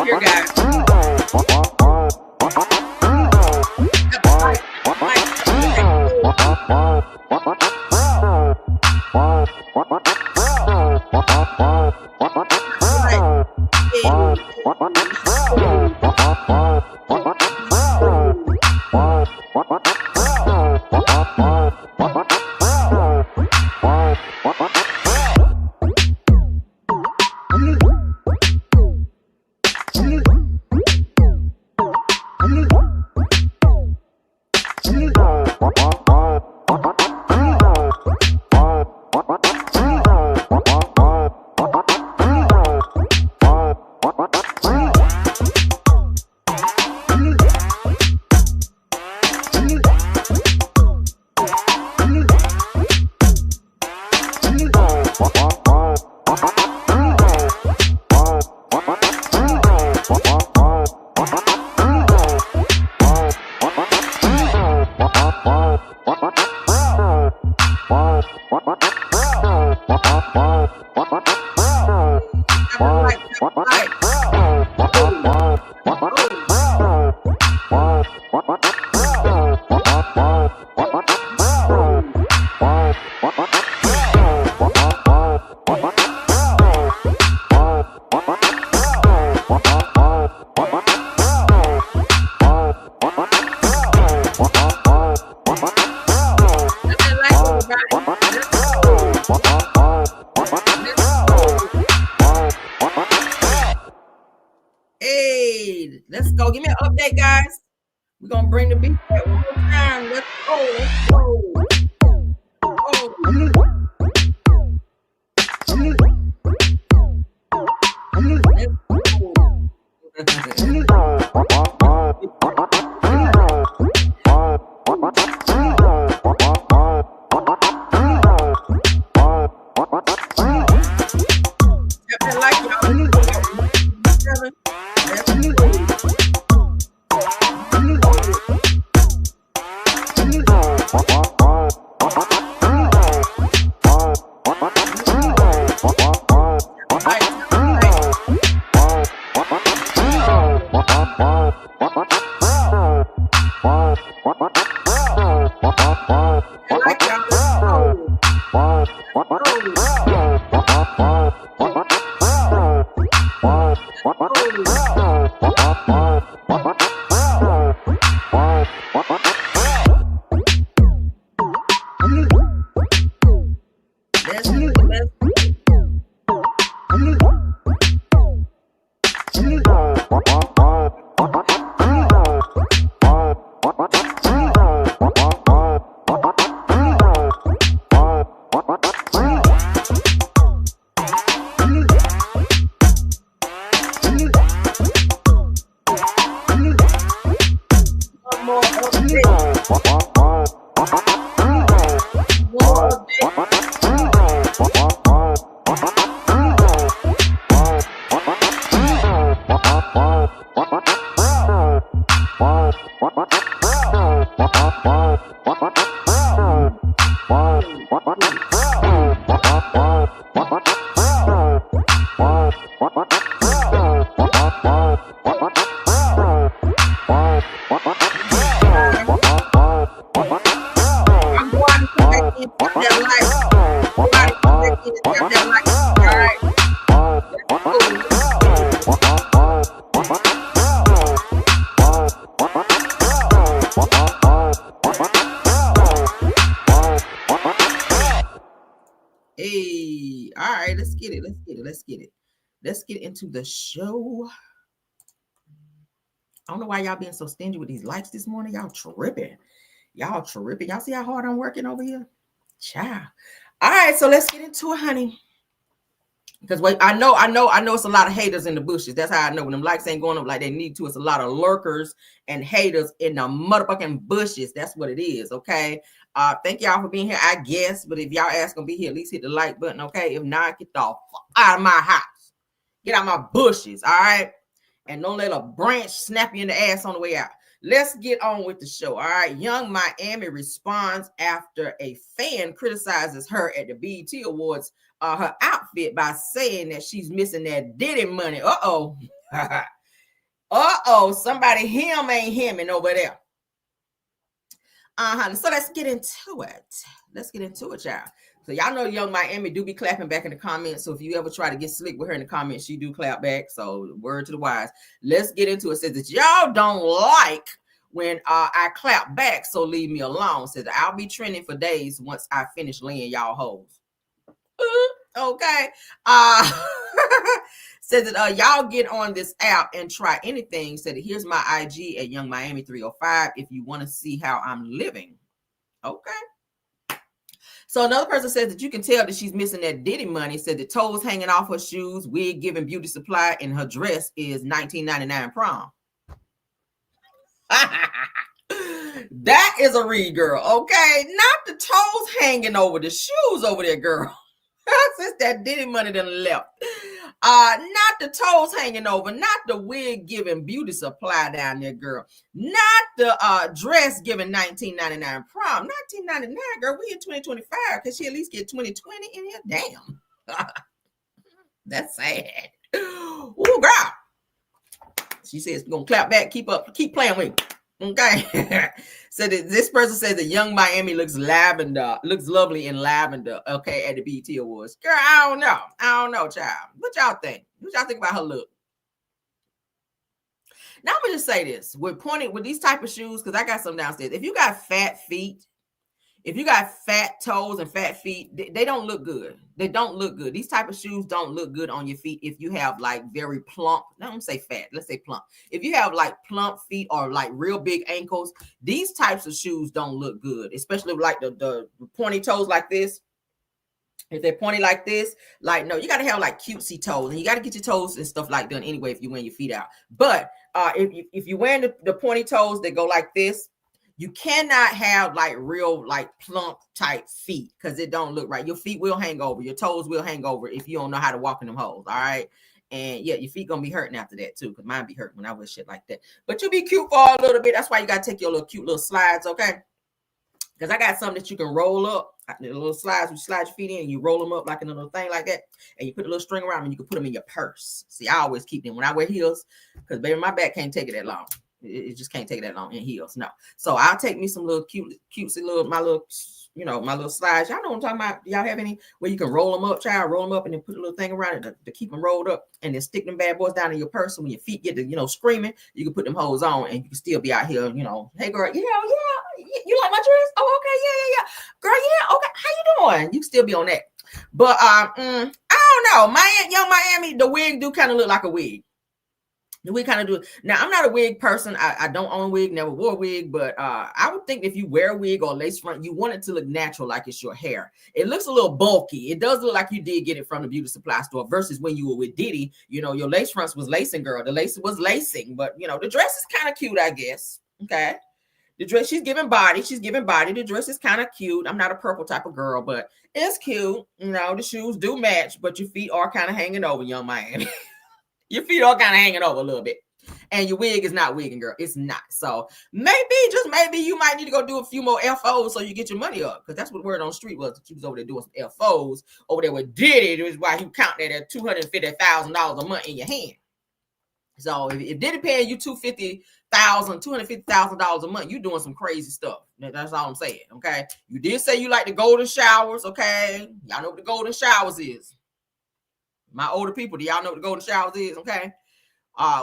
Here, guys. go. Give me an update, guys. We're gonna bring the beat back one more time. Let's go. Let's go. Hey, all right, let's get it. Let's get into the show. I don't know why y'all being so stingy with these likes this morning. Y'all tripping. Y'all see how hard I'm working over here? Child. All right, so let's get into it, honey. Because wait, I know it's a lot of haters in the bushes. That's how I know when them likes ain't going up like they need to. It's a lot of lurkers and haters in the motherfucking bushes. That's what it is, okay? Thank y'all for being here, I guess. But if y'all ask gonna be here, at least hit the like button, okay? If not, get the fuck out of my house. Get out my bushes, all right? And don't let a branch snap you in the ass on the way out. Let's get on with the show, all right? Young Miami responds after a fan criticizes her at the BET Awards, her outfit by saying that she's missing that Diddy money. Uh-oh. Uh-oh. Somebody him ain't hemming over there. So let's get into it, y'all. So y'all know Young Miami do be clapping back in the comments. So if you ever try to get slick with her in the comments, she do clap back. So word to the wise. Let's get into it. It says that y'all don't like when I clap back, so leave me alone. It says I'll be trending for days once I finish laying y'all hoes. Okay. Says that y'all get on this app and try anything. Said that here's my IG at Young Miami 305 if you want to see how I'm living. Okay. So another person says that you can tell that she's missing that Diddy money. Said the toes hanging off her shoes, wig giving beauty supply, and her dress is $19.99 prom. That is a read, girl. Okay, not the toes hanging over the shoes over there, girl. Since that Diddy money done left. Not the toes hanging over, not the wig giving beauty supply down there, girl. Not the dress giving $19.99 prom. $19.99, girl. We in 2025. Can she at least get 2020 in here? Damn. That's sad. Ooh, girl. She says, gonna clap back, keep playing with me. Okay. So this person says that Young Miami looks lovely in lavender, okay, at the BET Awards. Girl, I don't know, child. What y'all think? What y'all think about her look? Now I'm gonna just say this. With these type of shoes, because I got some downstairs. If you got fat feet, If you got fat toes and fat feet, they don't look good. They don't look good. These type of shoes don't look good on your feet if you have like very plump, don't say fat, let's say plump. If you have like plump feet or like real big ankles, these types of shoes don't look good, especially like the pointy toes like this. If they're pointy like this, like, no, you got to have like cutesy toes, and you got to get your toes and stuff like done anyway if you wear your feet out. But if you're wearing the pointy toes that go like this, you cannot have like real like plump type feet because it don't look right. Your feet will hang over. Your toes will hang over if you don't know how to walk in them holes. All right. And yeah, your feet gonna be hurting after that too, because mine be hurting when I wear shit like that. But you'll be cute for a little bit. That's why you gotta take your little cute little slides, okay? Because I got something that you can roll up, the little slides. You slide your feet in and you roll them up like a little thing like that, and you put a little string around them and you can put them in your purse. See, I always keep them when I wear heels because baby, my back can't take it that long. It just can't take it that long in heels. No. So I'll take me some little cutesy little, my little slides. Y'all know what I'm talking about. Y'all have any where you can roll them up, child, roll them up and then put a little thing around it to keep them rolled up and then stick them bad boys down in your purse. So when your feet get to, screaming, you can put them hoes on and you can still be out here, hey girl, yeah, you like my dress? Oh, okay, yeah. Girl, yeah, okay. How you doing? You can still be on that. But I don't know. Young Miami, the wig do kind of look like a wig. We kind of do. Now, I'm not a wig person. I don't own a wig, never wore a wig, but I would think if you wear a wig or lace front, you want it to look natural, like it's your hair. It looks a little bulky. It does look like you did get it from the beauty supply store versus when you were with Diddy, your lace fronts was lacing, girl. The lace was lacing, but the dress is kind of cute, I guess. Okay. The dress, she's giving body. The dress is kind of cute. I'm not a purple type of girl, but it's cute. The shoes do match, but your feet are kind of hanging over, young Miami. Your feet are kind of hanging over a little bit. And your wig is not wigging, girl. It's not. So maybe, just maybe, you might need to go do a few more FOs so you get your money up. Because that's what the word on the street was. She was over there doing some FOs over there with Diddy. It was why he counted at $250,000 a month in your hand. So if Diddy paying you $250,000 a month, you doing some crazy stuff. That's all I'm saying, okay? You did say you like the golden showers, okay? Y'all know what the golden showers is. My older people, do y'all know what the golden showers is? Okay.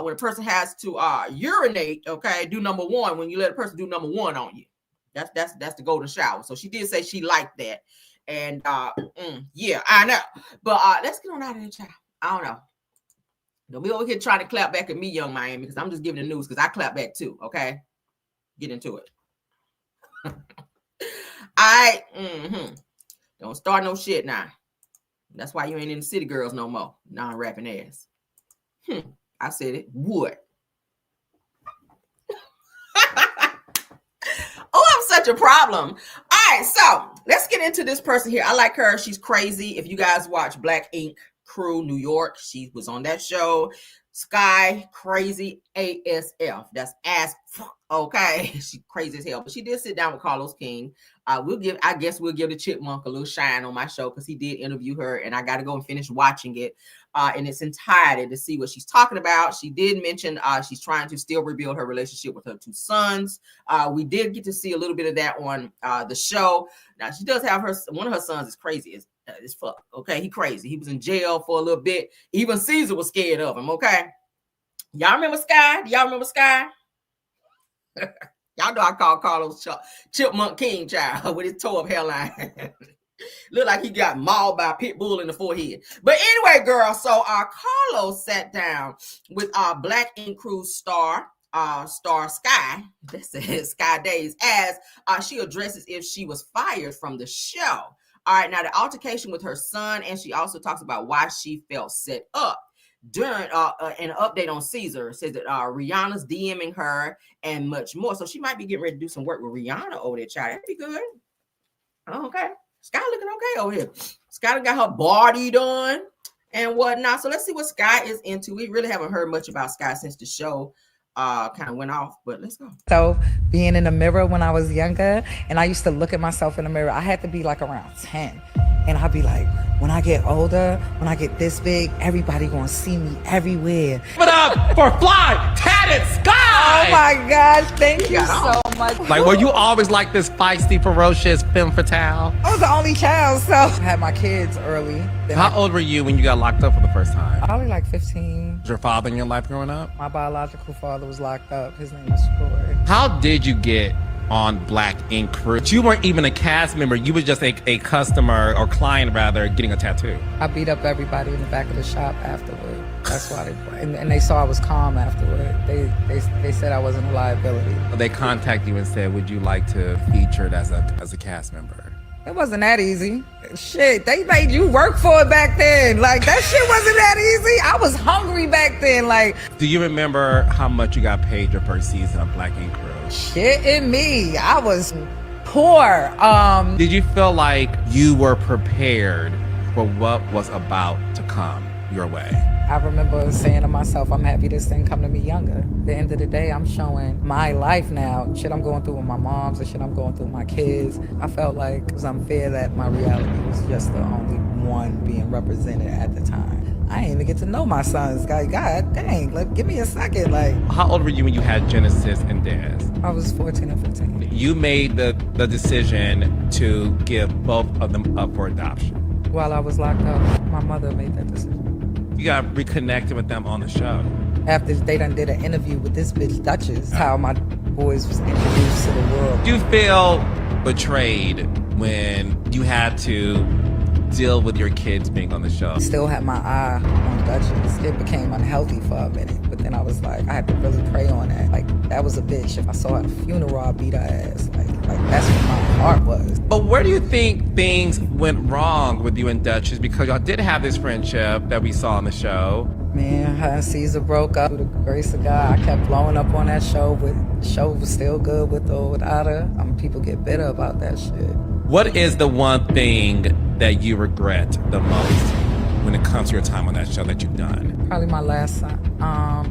When a person has to urinate, okay, do number one. When you let a person do number one on you, that's the golden shower. So she did say she liked that, and yeah, I know. But let's get on out of here, child. I don't know. Don't be over here trying to clap back at me, young Miami, because I'm just giving the news because I clap back too. Okay, get into it. Don't start no shit now. That's why you ain't in the city girls no more. Non-rapping ass. I said it. What? Oh, I'm such a problem. All right, so let's get into this person here. I like her. She's crazy. If you guys watch Black Ink Crew New York, she was on that show. Sky Crazy ASF. That's ass. Okay, she's crazy as hell. But she did sit down with Carlos King. I guess we'll give the Chipmunk a little shine on my show because he did interview her, and I got to go and finish watching it in its entirety to see what she's talking about. She did mention she's trying to still rebuild her relationship with her two sons. We did get to see a little bit of that on the show. Now she does have one of her sons is crazy as fuck. Okay, he crazy. He was in jail for a little bit. Even Caesar was scared of him. Okay, y'all remember Sky? Do y'all remember Sky? Y'all know I call Carlos Chipmunk King, child, with his toe up hairline. Look like he got mauled by a pit bull in the forehead. But anyway, girl, so Carlos sat down with Black Ink Crew star Sky, that says Sky Days, as she addresses if she was fired from the show. All right, now the altercation with her son, and she also talks about why she felt set up. During an update on Caesar, says that Rihanna's DMing her and much more. So she might be getting ready to do some work with Rihanna over there, child. That'd be good. Okay. Sky looking okay over here. Sky got her body done and whatnot. So let's see what Sky is into. We really haven't heard much about Sky since the show kind of went off, but let's go. So being in the mirror when I was younger, and I used to look at myself in the mirror, I had to be like around 10. And I'd be like, when I get older, when I get this big, everybody gonna see me everywhere. Give it up for Fly Tatted Sky! Oh my gosh, thank you so much. Like, were you always like this feisty, ferocious femme fatale? I was the only child, so I had my kids early. How old were you when you got locked up for the first time? Probably like 15. Was your father in your life growing up? My biological father was locked up. His name was Troy. How did you get on Black Ink Crew. You weren't even a cast member. You were just a customer or client, rather, getting a tattoo. I beat up everybody in the back of the shop afterward. That's why and they saw I was calm afterward. They said I wasn't a liability. They contacted you and said, would you like to feature it as a cast member? It wasn't that easy. Shit, they made you work for it back then. Like, that shit wasn't that easy. I was hungry back then. Like, do you remember how much you got paid your first season of Black Ink Crew? Shit in me. I was poor. Did you feel like you were prepared for what was about to come your way? I remember saying to myself, I'm happy this thing come to me younger. At the end of the day, I'm showing my life now. Shit I'm going through with my moms and shit I'm going through with my kids. I felt like it was unfair that my reality was just the only one being represented at the time. I didn't even get to know my sons. God dang, like, give me a second. Like, how old were you when you had Genesis and Dez? I was 14 or 15. You made the decision to give both of them up for adoption. While I was locked up, my mother made that decision. You got reconnected with them on the show. After they done did an interview with this bitch Duchess, how my boys was introduced to the world. Do you feel betrayed when you had to deal with your kids being on the show? Still had my eye on Duchess. It became unhealthy for a minute, but then I was like, I had to really pray on that. Like, that was a bitch. If I saw her at a funeral, I'd beat her ass. Like that's what my heart was. But where do you think things went wrong with you and Duchess? Because y'all did have this friendship that we saw on the show. Man, her and Caesar broke up. Through the grace of God, I kept blowing up on that show, but the show was still good with or without her. People get bitter about that shit. What is the one thing that you regret the most when it comes to your time on that show that you've done? Probably my last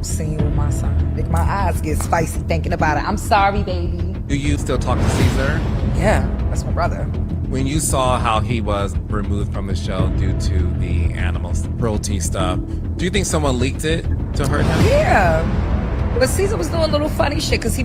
scene with my son. Like, my eyes get spicy thinking about it. I'm sorry, baby. Do you still talk to Caesar? Yeah, that's my brother. When you saw how he was removed from the show due to the animal cruelty stuff, do you think someone leaked it to hurt him? Yeah. But Caesar was doing little funny shit because I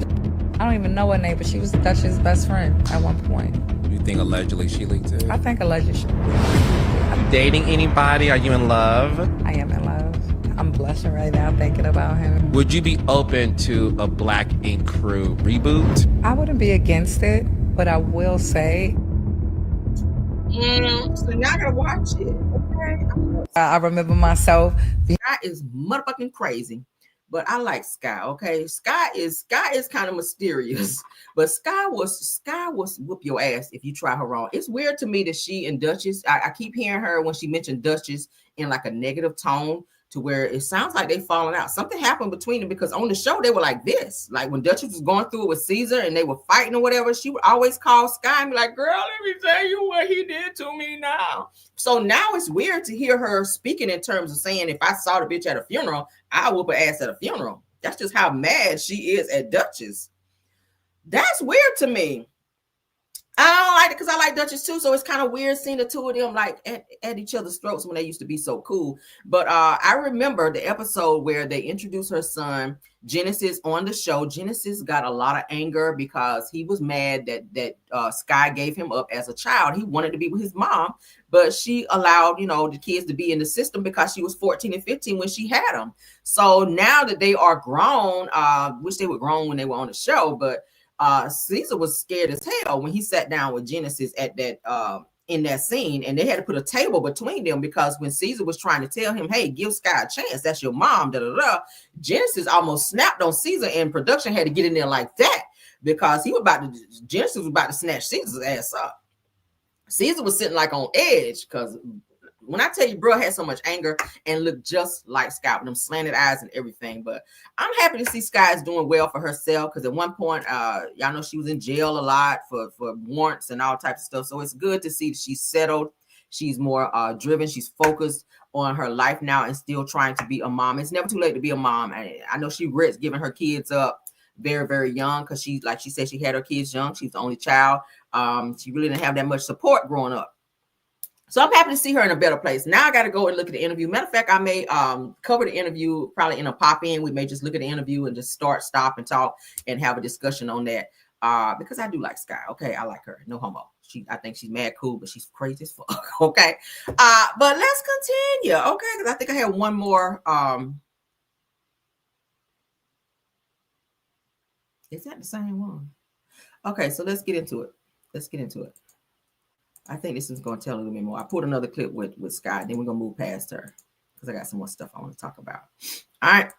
don't even know her name, but she was Dutch's best friend at one point. You think allegedly she leaked it? I think allegedly she leaked it. Are you dating anybody? Are you in love? I am in love. I'm blushing right now thinking about him. Would you be open to a Black Ink Crew reboot? I wouldn't be against it, but I will say... So now I gotta watch it, okay? I remember myself... Sky is motherfucking crazy. But I like Sky, okay? Sky is kind of mysterious, but Sky was whoop your ass if you try her wrong. It's weird to me that she and Duchess, I keep hearing her when she mentioned Duchess in like a negative tone to where it sounds like they falling out. Something happened between them because on the show they were like this. Like when Duchess was going through it with Caesar and they were fighting or whatever, she would always call Sky and be like, girl, let me tell you what he did to me now. So now it's weird to hear her speaking in terms of saying, if I saw the bitch at a funeral, I whoop her ass at a funeral. That's just how mad she is at Duchess. That's weird to me. I don't like it because I like Duchess too, so it's kind of weird seeing the two of them like at each other's throats when they used to be so cool. But I remember the episode where they introduced her son Genesis on the show. Genesis got a lot of anger because he was mad that Sky gave him up as a child. He wanted to be with his mom, but she allowed the kids to be in the system because she was 14 and 15 when she had them. So now that they are grown, wish they were grown when they were on the show, but Caesar was scared as hell when he sat down with Genesis at that in that scene, and they had to put a table between them because when Caesar was trying to tell him, hey, give Sky a chance, that's your mom, Genesis almost snapped on Caesar, and production had to get in there like that because Genesis was about to snatch Caesar's ass up. Caesar was sitting like on edge because when I tell you, bro had so much anger and looked just like Sky with them slanted eyes and everything. But I'm happy to see Sky is doing well for herself because at one point, y'all know she was in jail a lot for warrants and all types of stuff. So it's good to see that she's settled. She's more driven. She's focused on her life now and still trying to be a mom. It's never too late to be a mom. I know she regrets giving her kids up very, very young because she said she had her kids young. She's the only child. She really didn't have that much support growing up. So I'm happy to see her in a better place. Now I got to go and look at the interview. Matter of fact, I may cover the interview probably in a pop-in. We may just look at the interview and just stop and talk and have a discussion on that because I do like Sky. Okay, I like her. No homo. I think she's mad cool, but she's crazy as fuck. Okay, but let's continue. Okay, because I think I have one more. Is that the same one? Okay, so let's get into it. I think this is going to tell a little bit more. I put another clip with Scott, then we're going to move past her because I got some more stuff I want to talk about. All right,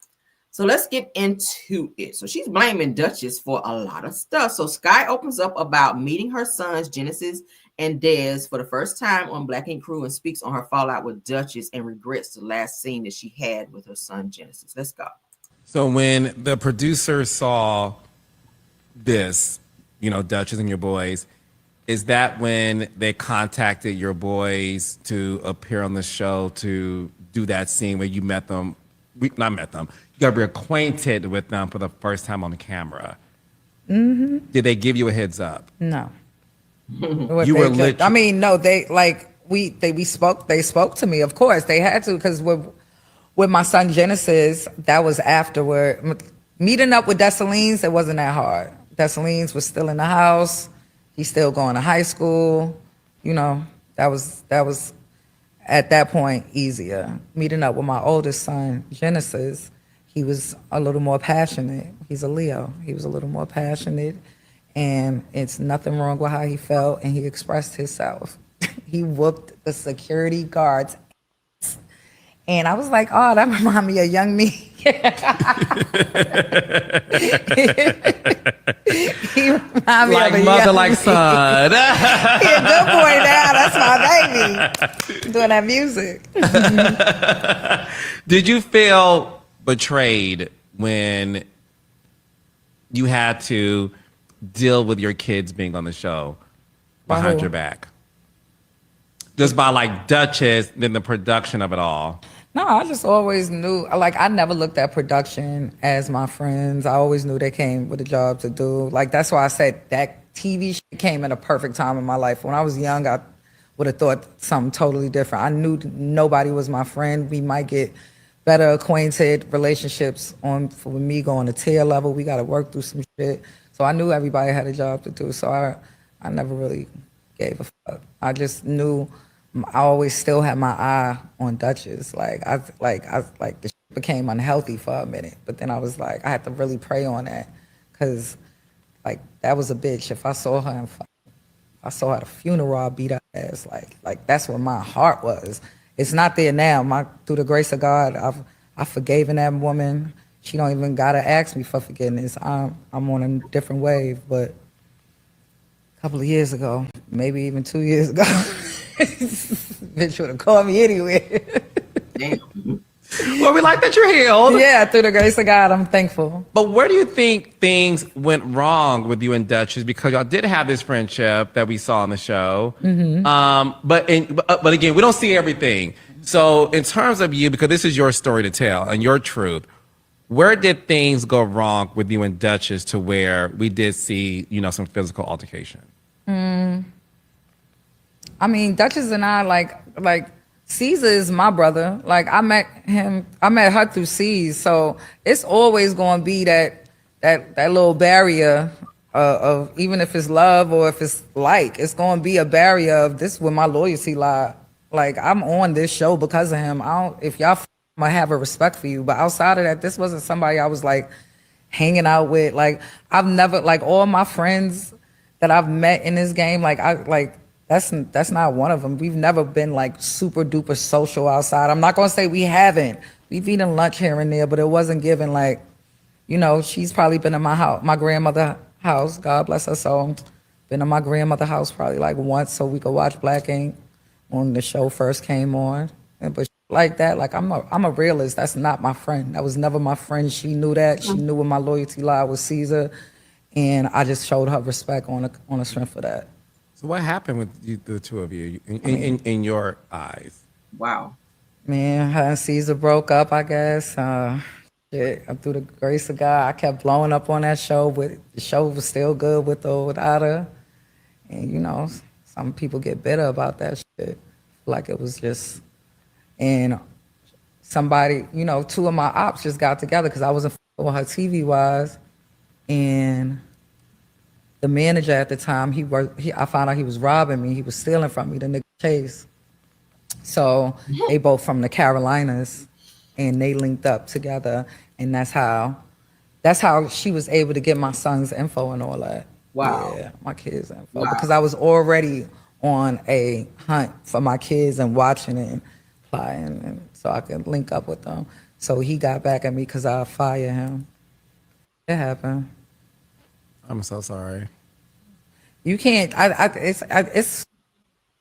so let's get into it. So she's blaming Duchess for a lot of stuff. So Sky opens up about meeting her sons, Genesis and Dez, for the first time on Black Ink Crew and speaks on her fallout with Duchess and regrets the last scene that she had with her son, Genesis. Let's go. So when the producer saw this, Duchess and your boys, is that when they contacted your boys to appear on the show to do that scene where you met them? Not met them. You got reacquainted with them for the first time on the camera. Mm-hmm. Did they give you a heads up? No. You were lit. I mean, no. They spoke. They spoke to me. Of course, they had to, because with my son Genesis, that was afterward. Meeting up with Dessalines, it wasn't that hard. Dessalines was still in the house. He's still going to high school. That was at that point easier. Meeting up with my oldest son, Genesis, he was a little more passionate. He's a Leo. He was a little more passionate, and it's nothing wrong with how he felt, and he expressed himself. He whooped the security guards, and I was like, oh, that reminded me of young me. He reminded me like of a mother, young like me. son. He a good boy now. That's my baby. Doing that music. Did you feel betrayed when you had to deal with your kids being on the show behind your back? Just by like Duchess, then the production of it all. No, I just always knew, like, I never looked at production as my friends. I always knew they came with a job to do. Like, that's why I said that TV shit came at a perfect time in my life. When I was young, I would have thought something totally different. I knew nobody was my friend. We might get better acquainted, relationships for me going to tier level. We got to work through some shit. So I knew everybody had a job to do. So I never really gave a fuck. I just knew I always still had my eye on Duchess. I the shit became unhealthy for a minute, but then I was like, I had to really pray on that, because like that was a bitch. If I saw her I saw her at a funeral, I beat her ass. Like that's where my heart was. It's not there now. Through the grace of God, I've forgiven that woman. She don't even gotta ask me for forgiveness. I'm on a different wave, but a couple of years ago, maybe even 2 years ago. Bitch would have called me anyway. Well, we like that you're healed. Yeah, through the grace of God, I'm thankful. But where do you think things went wrong with you and Duchess? Because y'all did have this friendship that we saw on the show. Mm-hmm. But again, we don't see everything. So in terms of you, because this is your story to tell and your truth, where did things go wrong with you and Duchess to where we did see, some physical altercation? I mean, Duchess and I, like Caesar is my brother. Like I met her through C's. So it's always going to be that little barrier of even if it's love or if it's it's going to be a barrier of this where my loyalty lie. Like I'm on this show because of him. If y'all might have a respect for you, but outside of that, this wasn't somebody I was like hanging out with. Like I've never, like all my friends that I've met in this game, that's not one of them. We've never been like super duper social outside. I'm not gonna say we haven't. We've eaten lunch here and there, but it wasn't given she's probably been in my house, my grandmother's house. God bless her soul. Been in my grandmother's house probably like once so we could watch Black Ink when the show first came on. But like that, like I'm a realist. That's not my friend. That was never my friend. She knew that. She knew where my loyalty lied with Caesar, and I just showed her respect on the strength of that. So what happened with the two of you in your eyes? Wow. Man, her and Caesar broke up, I guess. Through the grace of God, I kept blowing up on that show, but the show was still good with or without her. And, some people get bitter about that shit. Like it was just, and somebody, two of my ops just got together because I wasn't with her TV-wise. And the manager at the time, I found out he was robbing me. He was stealing from me, the nigga Chase. So they both from the Carolinas, and they linked up together, and that's how she was able to get my son's info and all that. Wow. Yeah, my kids info. Wow. Because I was already on a hunt for my kids and watching it and applying, and so I could link up with them. So he got back at me because I fired him. It happened. I'm so sorry. You can't. It's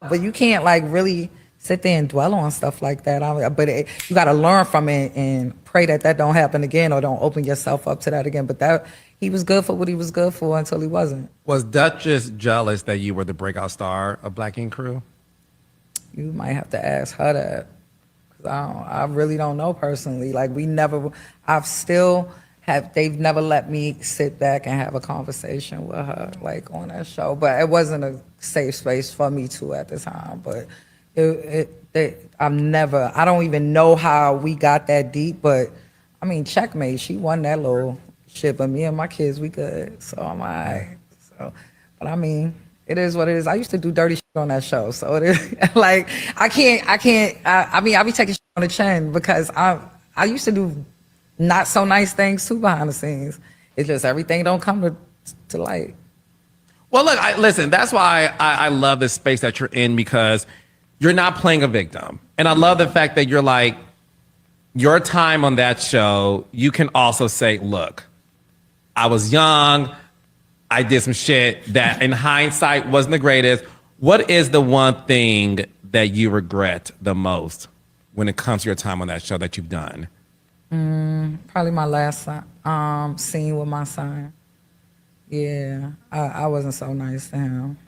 but you can't like really sit there and dwell on stuff like that. You got to learn from it and pray that that don't happen again, or don't open yourself up to that again. But that he was good for what he was good for until he wasn't. Was Duchess jealous that you were the breakout star of Black Ink Crew? You might have to ask her that. 'Cause I really don't know personally. Like they've never let me sit back and have a conversation with her, like on that show. But it wasn't a safe space for me to at the time. But I don't even know how we got that deep. But I mean, checkmate. She won that little shit. But me and my kids, we good. So I'm all right. So, but I mean, it is what it is. I used to do dirty shit on that show. So it is like I be taking shit on the chin because I used to do not so nice things too behind the scenes. It's just everything don't come to light. Well, look, listen, that's why I love this space that you're in, because you're not playing a victim. And I love the fact that you're like, your time on that show, you can also say, look, I was young, I did some shit that in hindsight wasn't the greatest. What is the one thing that you regret the most when it comes to your time on that show that you've done? Probably my last scene with my son. Yeah, I wasn't so nice to him.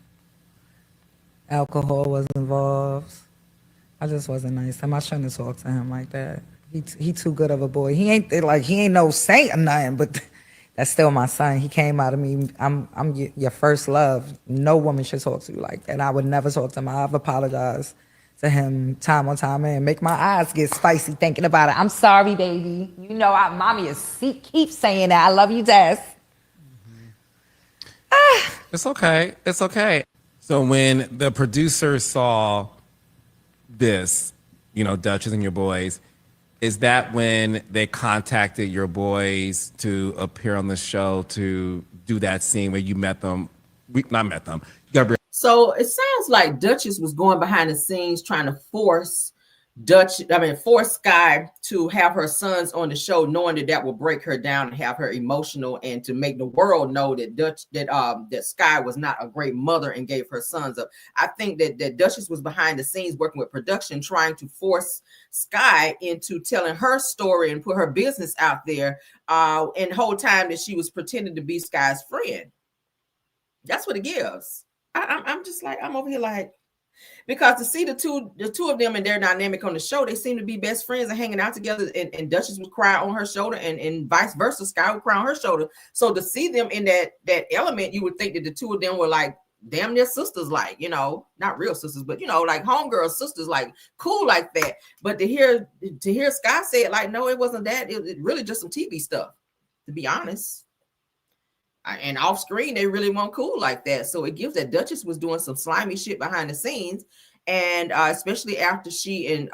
Alcohol was involved. I just wasn't nice to him. I shouldn't have talked to him like that. He too good of a boy. He ain't no saint or nothing, but that's still my son. He came out of me. I'm your first love. No woman should talk to you like that. I would never talk to him. I've apologized to him time on time and make my eyes get spicy thinking about it. I'm sorry, baby. You know, mommy keep saying that. I love you, Des. It's okay. It's okay. So when the producer saw this, Duchess and your boys, is that when they contacted your boys to appear on the show to do that scene where you met them? Not met them. So it sounds like Duchess was going behind the scenes trying to force Sky to have her sons on the show, knowing that will break her down and have her emotional, and to make the world know that Sky was not a great mother and gave her sons up. I think that Duchess was behind the scenes working with production, trying to force Sky into telling her story and put her business out there. And the whole time that she was pretending to be Sky's friend. That's what it gives. I'm just like, I'm over here like, because to see the two of them and their dynamic on the show, they seem to be best friends and hanging out together, and Duchess would cry on her shoulder and vice versa. Sky would cry on her shoulder. So to see them in that element, you would think that the two of them were like damn near sisters, like, not real sisters, but like homegirl sisters, like cool like that. But to hear Sky say it like, no, it wasn't that. It really just some TV stuff, to be honest. And off screen, they really weren't cool like that. So it gives that Duchess was doing some slimy shit behind the scenes. And especially after she and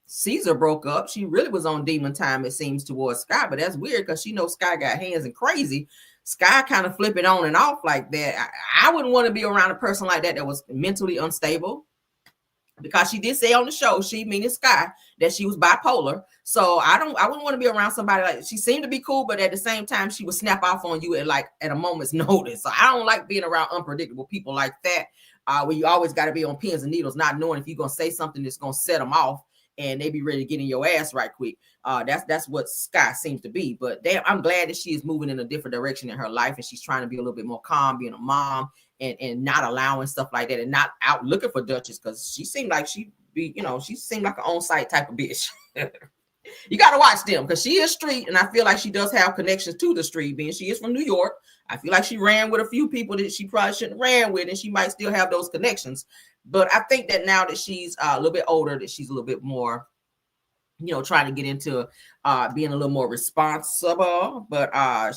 Caesar broke up, she really was on demon time, it seems, towards Sky. But that's weird because she knows Sky got hands and crazy. Sky kind of flipping on and off like that. I wouldn't want to be around a person like that was mentally unstable. Because she did say on the show, she, meaning Sky, that she was bipolar. So I wouldn't want to be around somebody like, she seemed to be cool, but at the same time, she would snap off on you at a moment's notice. So I don't like being around unpredictable people like that, where you always got to be on pins and needles, not knowing if you're going to say something that's going to set them off and they be ready to get in your ass right quick. That's what Sky seems to be. But I'm glad that she is moving in a different direction in her life, and she's trying to be a little bit more calm, being a mom, and not allowing stuff like that, and not out looking for Duchess, because she seemed like she seemed like an on-site type of bitch. You got to watch them, because she is street, and I feel like she does have connections to the street, being she is from New York. I feel like she ran with a few people that she probably shouldn't have ran with, and she might still have those connections. But I think that now that she's a little bit older, that she's a little bit more, trying to get into being a little more responsible. But I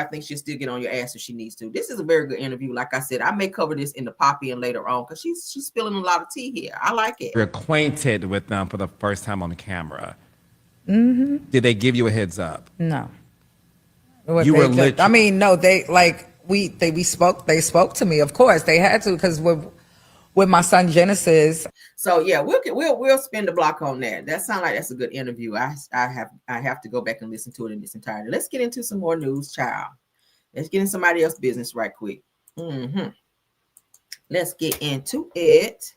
think she'll still get on your ass if she needs to. This is a very good interview. Like I said, I may cover this in the Poppy and later on, because she's spilling a lot of tea here. I like it. You're acquainted with them for the first time on camera. Mm-hmm. Did they give you a heads up? No. You were no, they They spoke to me. Of course, they had to, because with my son Genesis. So yeah, we'll spin the block on that. That sounds like that's a good interview. I have to go back and listen to it in its entirety. Let's get into some more news, child. Let's get in somebody else's business right quick. Let's get into it.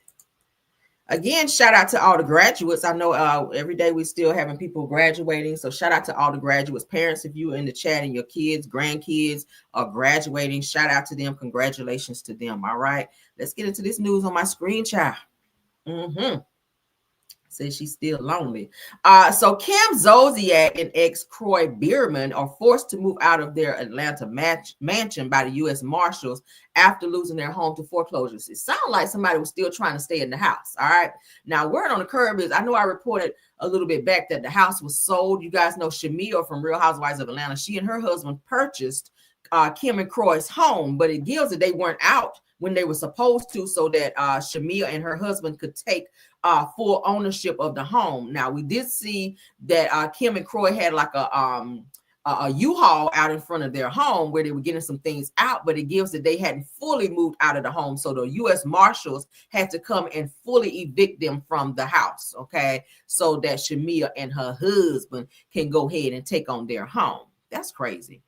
Again, shout out to all the graduates. I know every day we're still having people graduating. So shout out to all the graduates. Parents, if you're in the chat and your kids, grandkids are graduating, shout out to them. Congratulations to them. All right. Let's get into this news on my screen, child. Says she's still lonely. So Kim Zolciak and ex-Croy Bierman are forced to move out of their Atlanta mansion by the U.S. Marshals after losing their home to foreclosures. It sounds like somebody was still trying to stay in the house. All right. Now, word on the curb is, I know I reported a little bit back that the house was sold. You guys know Shamia from Real Housewives of Atlanta. She and her husband purchased Kim and Croy's home, but it gives that they weren't out when they were supposed to, so that Shamia and her husband could take full ownership of the home. Now, we did see that Kim and Croy had like a U-Haul out in front of their home where they were getting some things out, but it gives that they hadn't fully moved out of the home. So the U.S. Marshals had to come and fully evict them from the house, okay, so that Shamia and her husband can go ahead and take on their home. That's crazy.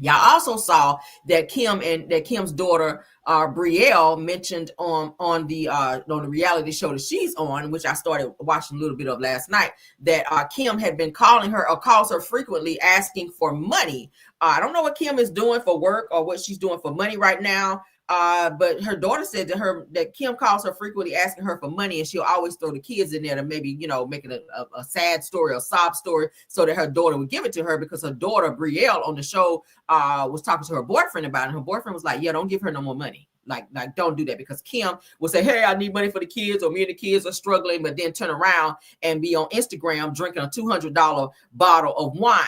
Y'all also saw that Kim's daughter Brielle mentioned on the reality show that she's on, which I started watching a little bit of last night, that Kim had been calling her, or calls her frequently, asking for money. I don't know what Kim is doing for work or what she's doing for money right now. But her daughter said to her that Kim calls her frequently asking her for money, and she'll always throw the kids in there to maybe, make it a sad story or sob story so that her daughter would give it to her, because her daughter, Brielle, on the show was talking to her boyfriend about it. And her boyfriend was like, yeah, don't give her no more money. Like don't do that, because Kim will say, hey, I need money for the kids, or me and the kids are struggling, but then turn around and be on Instagram drinking a $200 bottle of wine.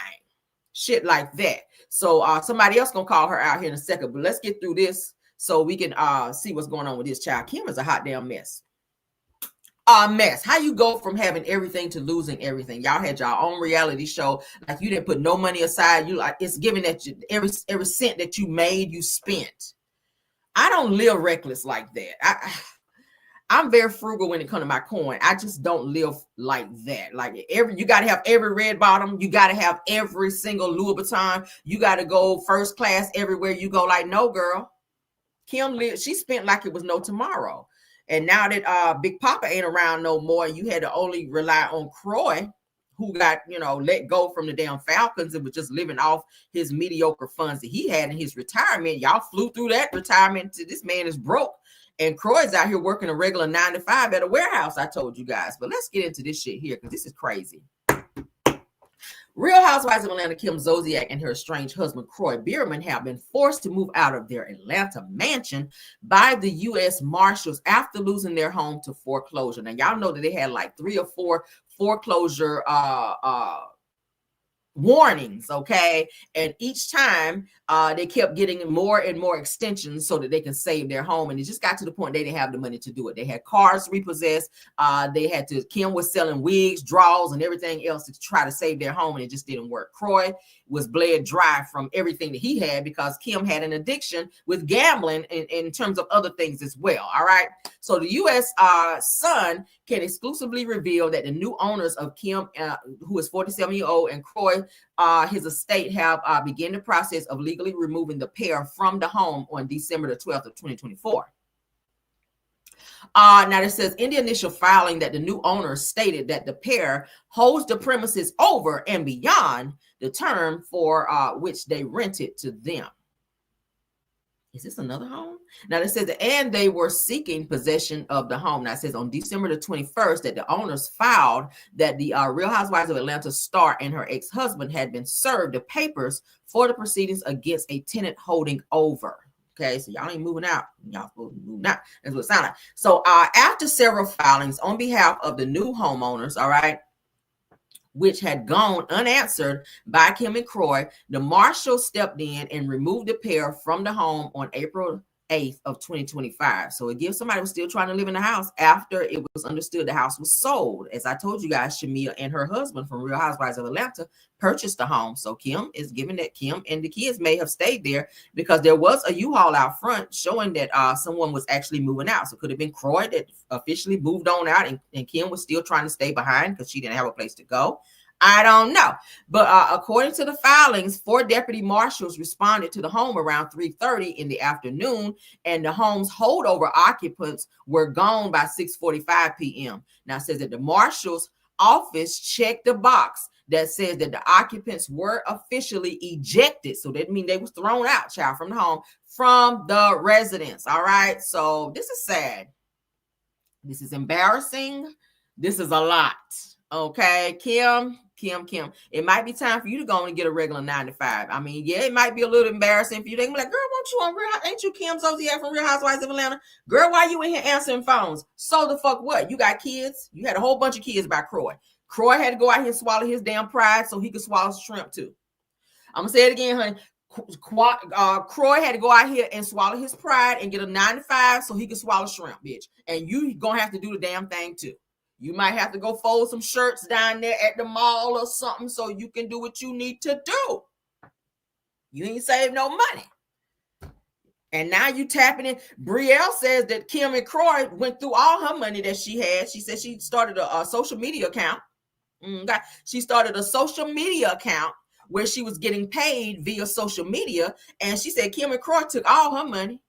Shit like that. So somebody else gonna call her out here in a second, but let's get through this so we can see what's going on with this child. Kim is a hot damn mess. A mess. How you go from having everything to losing everything? Y'all had your own reality show. Like, you didn't put no money aside. You like, it's given that you, every cent that you made, you spent. I don't live reckless like that. I'm very frugal when it comes to my coin. I just don't live like that. Like, you got to have every red bottom. You got to have every single Louis Vuitton. You got to go first class everywhere you go. Like, no, girl. Kim lived, she spent like it was no tomorrow. And now that Big Papa ain't around no more, you had to only rely on Croy, who got, let go from the damn Falcons and was just living off his mediocre funds that he had in his retirement. Y'all flew through that retirement to this man is broke. And Croy's out here working a regular 9 to 5 at a warehouse, I told you guys. But let's get into this shit here, because this is crazy. Real Housewives of Atlanta Kim Zolciak and her estranged husband, Croy Bierman, have been forced to move out of their Atlanta mansion by the U.S. Marshals after losing their home to foreclosure. Now, y'all know that they had like 3 or 4 foreclosure warnings, okay? And each time they kept getting more and more extensions so that they can save their home. And it just got to the point they didn't have the money to do it. They had cars repossessed. Kim was selling wigs, draws, and everything else to try to save their home, and it just didn't work. Croy was bled dry from everything that he had, because Kim had an addiction with gambling in terms of other things as well. All right. So the U.S. Sun can exclusively reveal that the new owners of Kim, who is 47-year-old, and Croy, his estate, have begun the process of legally removing the pair from the home on December the 12th of 2024. Now it says in the initial filing that the new owner stated that the pair holds the premises over and beyond the term for which they rented to them. Is this another home? Now it says, and they were seeking possession of the home. Now it says on December the 21st that the owners filed that the Real Housewives of Atlanta star and her ex-husband had been served the papers for the proceedings against a tenant holding over. Okay, so y'all ain't moving out. Y'all supposed to be moving out. That's what it sounds like. So after several filings on behalf of the new homeowners, all right, which had gone unanswered by Kim and Croy, the marshal stepped in and removed the pair from the home on April 8th of 2025. So it gives somebody who's still trying to live in the house after it was understood the house was sold. As I told you guys, Shamia and her husband from Real Housewives of Atlanta purchased the home. So Kim is giving that Kim and the kids may have stayed there because there was a U-Haul out front showing that someone was actually moving out. So it could have been Croy that officially moved on out and Kim was still trying to stay behind because she didn't have a place to go. I don't know. But according to the filings, 4 deputy marshals responded to the home around 3:30 in the afternoon, and the home's holdover occupants were gone by 6:45 p.m. Now, it says that the marshal's office checked the box that says that the occupants were officially ejected. So that means they was thrown out, child, from the home, from the residence. All right. So this is sad. This is embarrassing. This is a lot. Okay, Kim. It might be time for you to go and get a regular 9 to 5. I mean, yeah, it might be a little embarrassing for you. They can be like, girl, won't you on Real? Ain't you Kim Zolciak from Real Housewives of Atlanta? Girl, why you in here answering phones? So the fuck what? You got kids? You had a whole bunch of kids by Croy. Croy had to go out here and swallow his damn pride so he could swallow shrimp too. I'm gonna say it again, honey. Croy had to go out here and swallow his pride and get a 9 to 5 so he could swallow shrimp, bitch. And you gonna have to do the damn thing too. You might have to go fold some shirts down there at the mall or something so you can do what you need to do. You ain't save no money. And now you tapping in. Brielle says that Kim and Croy went through all her money that she had. She said she started a social media account. She started a social media account where she was getting paid via social media. And she said Kim and Croy took all her money.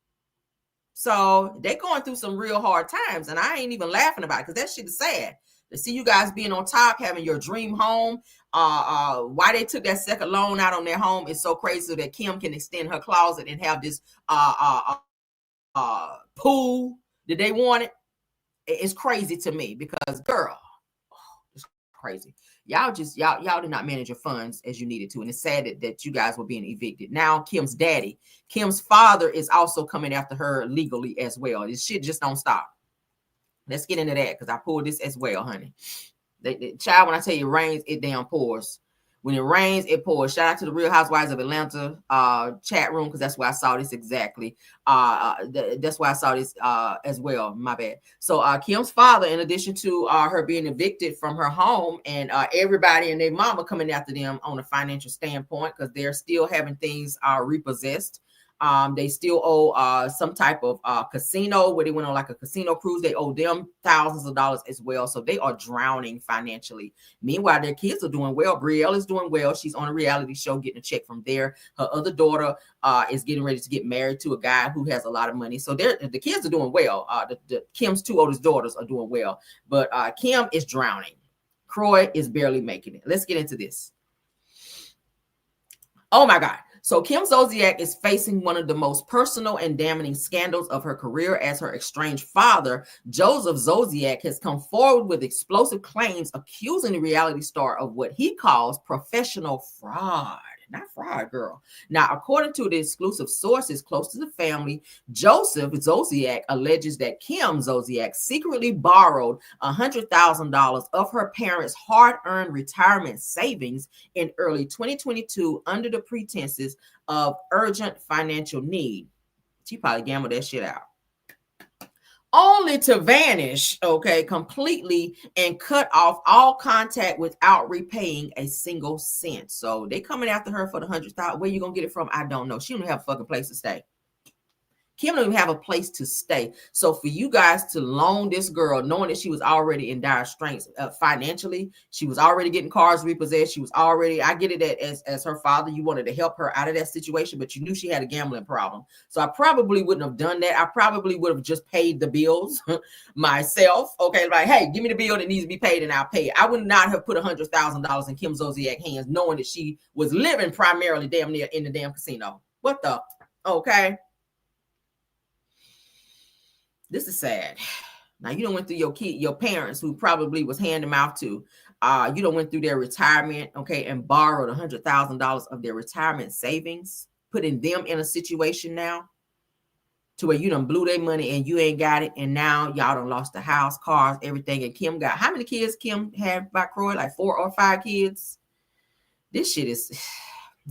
So they're going through some real hard times. And I ain't even laughing about it because that shit is sad. To see you guys being on top, having your dream home. Why they took that second loan out on their home is so crazy so that Kim can extend her closet and have this pool that they wanted. It's crazy to me because, girl, it's crazy. Y'all did not manage your funds as you needed to. And it's sad that you guys were being evicted. Now Kim's daddy, Kim's father is also coming after her legally as well. This shit just don't stop. Let's get into that because I pulled this as well, honey. Child, when I tell you it rains, it damn pours. When it rains, it pours. Shout out to the Real Housewives of Atlanta chat room because that's where I saw this exactly. That's why I saw this as well. My bad. So Kim's father, in addition to her being evicted from her home and everybody and their mama coming after them on a financial standpoint because they're still having things repossessed. They still owe some type of casino where they went on like a casino cruise. They owe them thousands of dollars as well. So they are drowning financially. Meanwhile, their kids are doing well. Brielle is doing well. She's on a reality show getting a check from there. Her other daughter is getting ready to get married to a guy who has a lot of money. So the kids are doing well. Kim's 2 oldest daughters are doing well. But Kim is drowning. Croy is barely making it. Let's get into this. Oh, my God. So Kim Zolciak is facing one of the most personal and damning scandals of her career as her estranged father, Joseph Zolciak, has come forward with explosive claims accusing the reality star of what he calls professional fraud. Not fraud, girl. Now, according to the exclusive sources close to the family, Joseph Zolciak alleges that Kim Zolciak secretly borrowed $100,000 of her parents' hard-earned retirement savings in early 2022 under the pretenses of urgent financial need. She probably gambled that shit out. Only to vanish, completely and cut off all contact without repaying a single cent. So they coming after her for the $100,000. Where you gonna get it from? I don't know. She don't have a fucking place to stay. Kim don't even have a place to stay. So for you guys to loan this girl, knowing that she was already in dire straits financially, she was already getting cars repossessed. She was already, I get it that as her father, you wanted to help her out of that situation, but you knew she had a gambling problem. So I probably wouldn't have done that. I probably would have just paid the bills myself. Okay, like, hey, give me the bill that needs to be paid and I'll pay it. I would not have put $100,000 in Kim Zolciak's hands, knowing that she was living primarily damn near in the damn casino. What the? Okay. This is sad. Now you don't went through your parents who probably was hand to mouth to. You don't went through their retirement, and borrowed $100,000 of their retirement savings, putting them in a situation now to where you done blew their money and you ain't got it, and now y'all done lost the house, cars, everything. And Kim got how many kids Kim had by Croy? Like 4 or 5 kids. This shit is.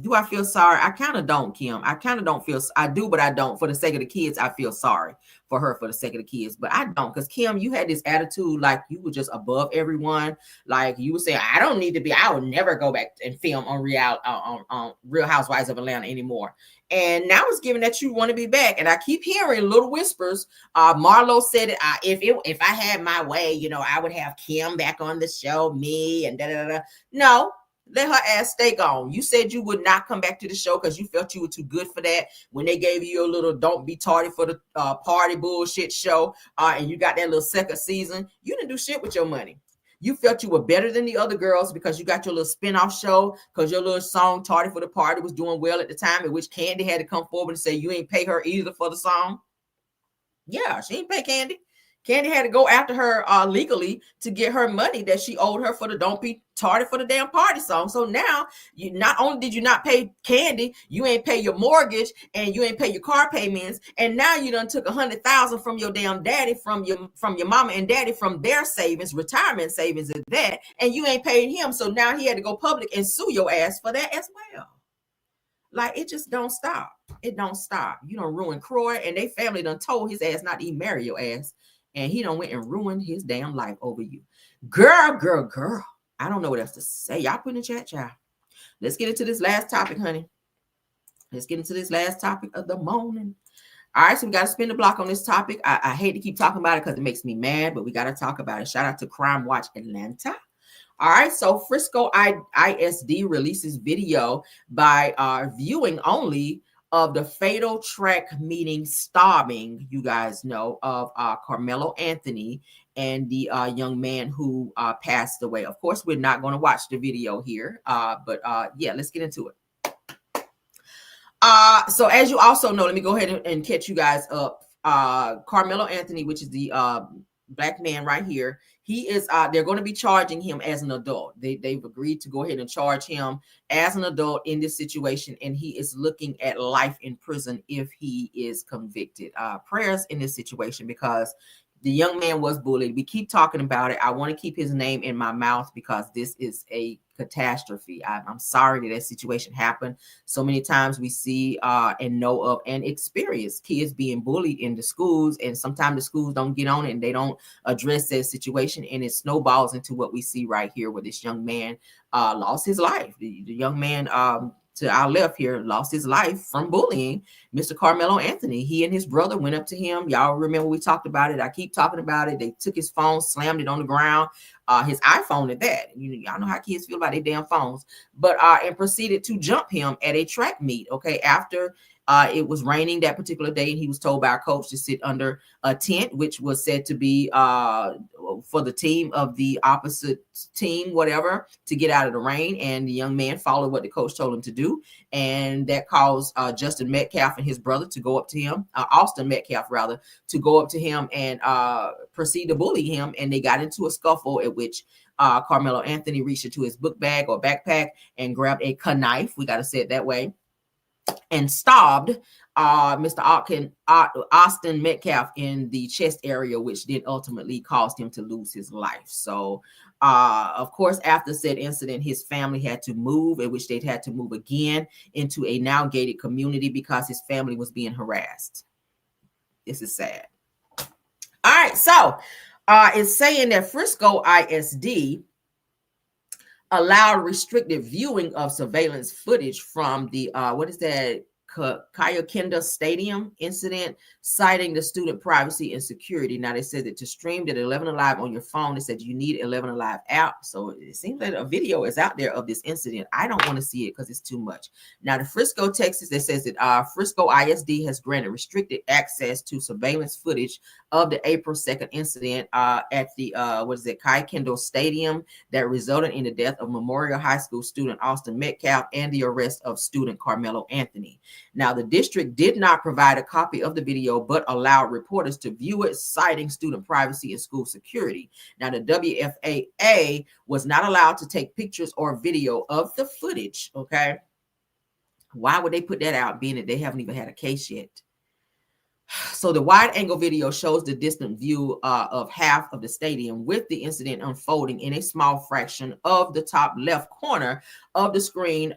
Do I feel sorry? I kind of don't, Kim. I kind of don't feel, I do, but I don't. For the sake of the kids, I feel sorry for her for the sake of the kids, but I don't. Because Kim, you had this attitude like you were just above everyone. Like you would say, I don't need to be, I would never go back and film on Real Housewives of Atlanta anymore. And now it's given that you want to be back. And I keep hearing little whispers. Marlo said it, if I had my way, you know, I would have Kim back on the show, me and da da da. No. Let her ass stay gone. You said you would not come back to the show because you felt you were too good for that. When they gave you a little "don't be tardy for the party" bullshit show, and you got that little second season, you didn't do shit with your money. You felt you were better than the other girls because you got your little spinoff show because your little song "Tardy for the Party" was doing well at the time, at which Candy had to come forward and say you ain't pay her either for the song. Yeah, she ain't pay Candy. Candy had to go after her legally to get her money that she owed her for the "Don't Be Tardy for the Damn Party" song. So now, you not only did you not pay Candy, you ain't pay your mortgage and you ain't pay your car payments, and now you done took $100,000 from your damn daddy, from your mama and daddy, from their savings, retirement savings, and that, and you ain't paying him. So now he had to go public and sue your ass for that as well. Like, it just don't stop. It don't stop. You done ruined Croy, and they family done told his ass not to even marry your ass. And he done went and ruined his damn life over you. Girl. I don't know what else to say. Y'all put in the chat, y'all. Let's get into this last topic, honey. Let's get into this last topic of the morning. All right, so we got to spin the block on this topic. I hate to keep talking about it because it makes me mad, but we got to talk about it. Shout out to Crime Watch Atlanta. All right, so Frisco ISD releases video by viewing only of the fatal track meeting stabbing, you guys know, of Carmelo Anthony and the young man who passed away. Of course, we're not going to watch the video here, but yeah, let's get into it. So as you also know, let me go ahead and catch you guys up. Carmelo Anthony, which is the black man right here, he is they're going to be charging him as an adult. They've agreed to go ahead and charge him as an adult in this situation, and he is looking at life in prison if he is convicted. Prayers in this situation, because the young man was bullied. We keep talking about it. I want to keep his name in my mouth because this is a catastrophe. I'm sorry that situation happened. So many times we see and know of and experience kids being bullied in the schools, and sometimes the schools don't get on it and they don't address that situation, and it snowballs into what we see right here, where this young man lost his life. The young man to our left here lost his life from bullying Mr. Carmelo Anthony. He and his brother went up to him. Y'all remember we talked about it. I keep talking about it. They took his phone, slammed it on the ground, his iPhone at that. Y'all know how kids feel about their damn phones. But and proceeded to jump him at a track meet. Okay, after it was raining that particular day, and he was told by our coach to sit under a tent, which was said to be for the team of the opposite team, whatever, to get out of the rain. And the young man followed what the coach told him to do, and that caused Justin Metcalf and his brother to go up to him, Austin Metcalf rather, to go up to him and proceed to bully him. And they got into a scuffle, at which Carmelo Anthony reached into his book bag or backpack and grabbed a knife, we got to say it that way, and stabbed Mr. Austin Metcalf in the chest area, which did ultimately caused him to lose his life. So, of course, after said incident, his family had to move, in which they'd had to move again into a now gated community because his family was being harassed. This is sad. All right, so it's saying that Frisco ISD allowed restricted viewing of surveillance footage from the Kayakenda Stadium incident, citing the student privacy and security. Now, they said that to stream that 11 Alive on your phone, they said you need 11 Alive app. So it seems that a video is out there of this incident. I don't want to see it because it's too much. Now, the Frisco, Texas, that says that Frisco ISD has granted restricted access to surveillance footage of the April 2nd incident at the Kayakenda Stadium that resulted in the death of Memorial High School student Austin Metcalf and the arrest of student Carmelo Anthony. Now, the district did not provide a copy of the video, but allowed reporters to view it, citing student privacy and school security. Now, the WFAA was not allowed to take pictures or video of the footage, okay? Why would they put that out, being that they haven't even had a case yet? So the wide angle video shows the distant view of half of the stadium, with the incident unfolding in a small fraction of the top left corner of the screen.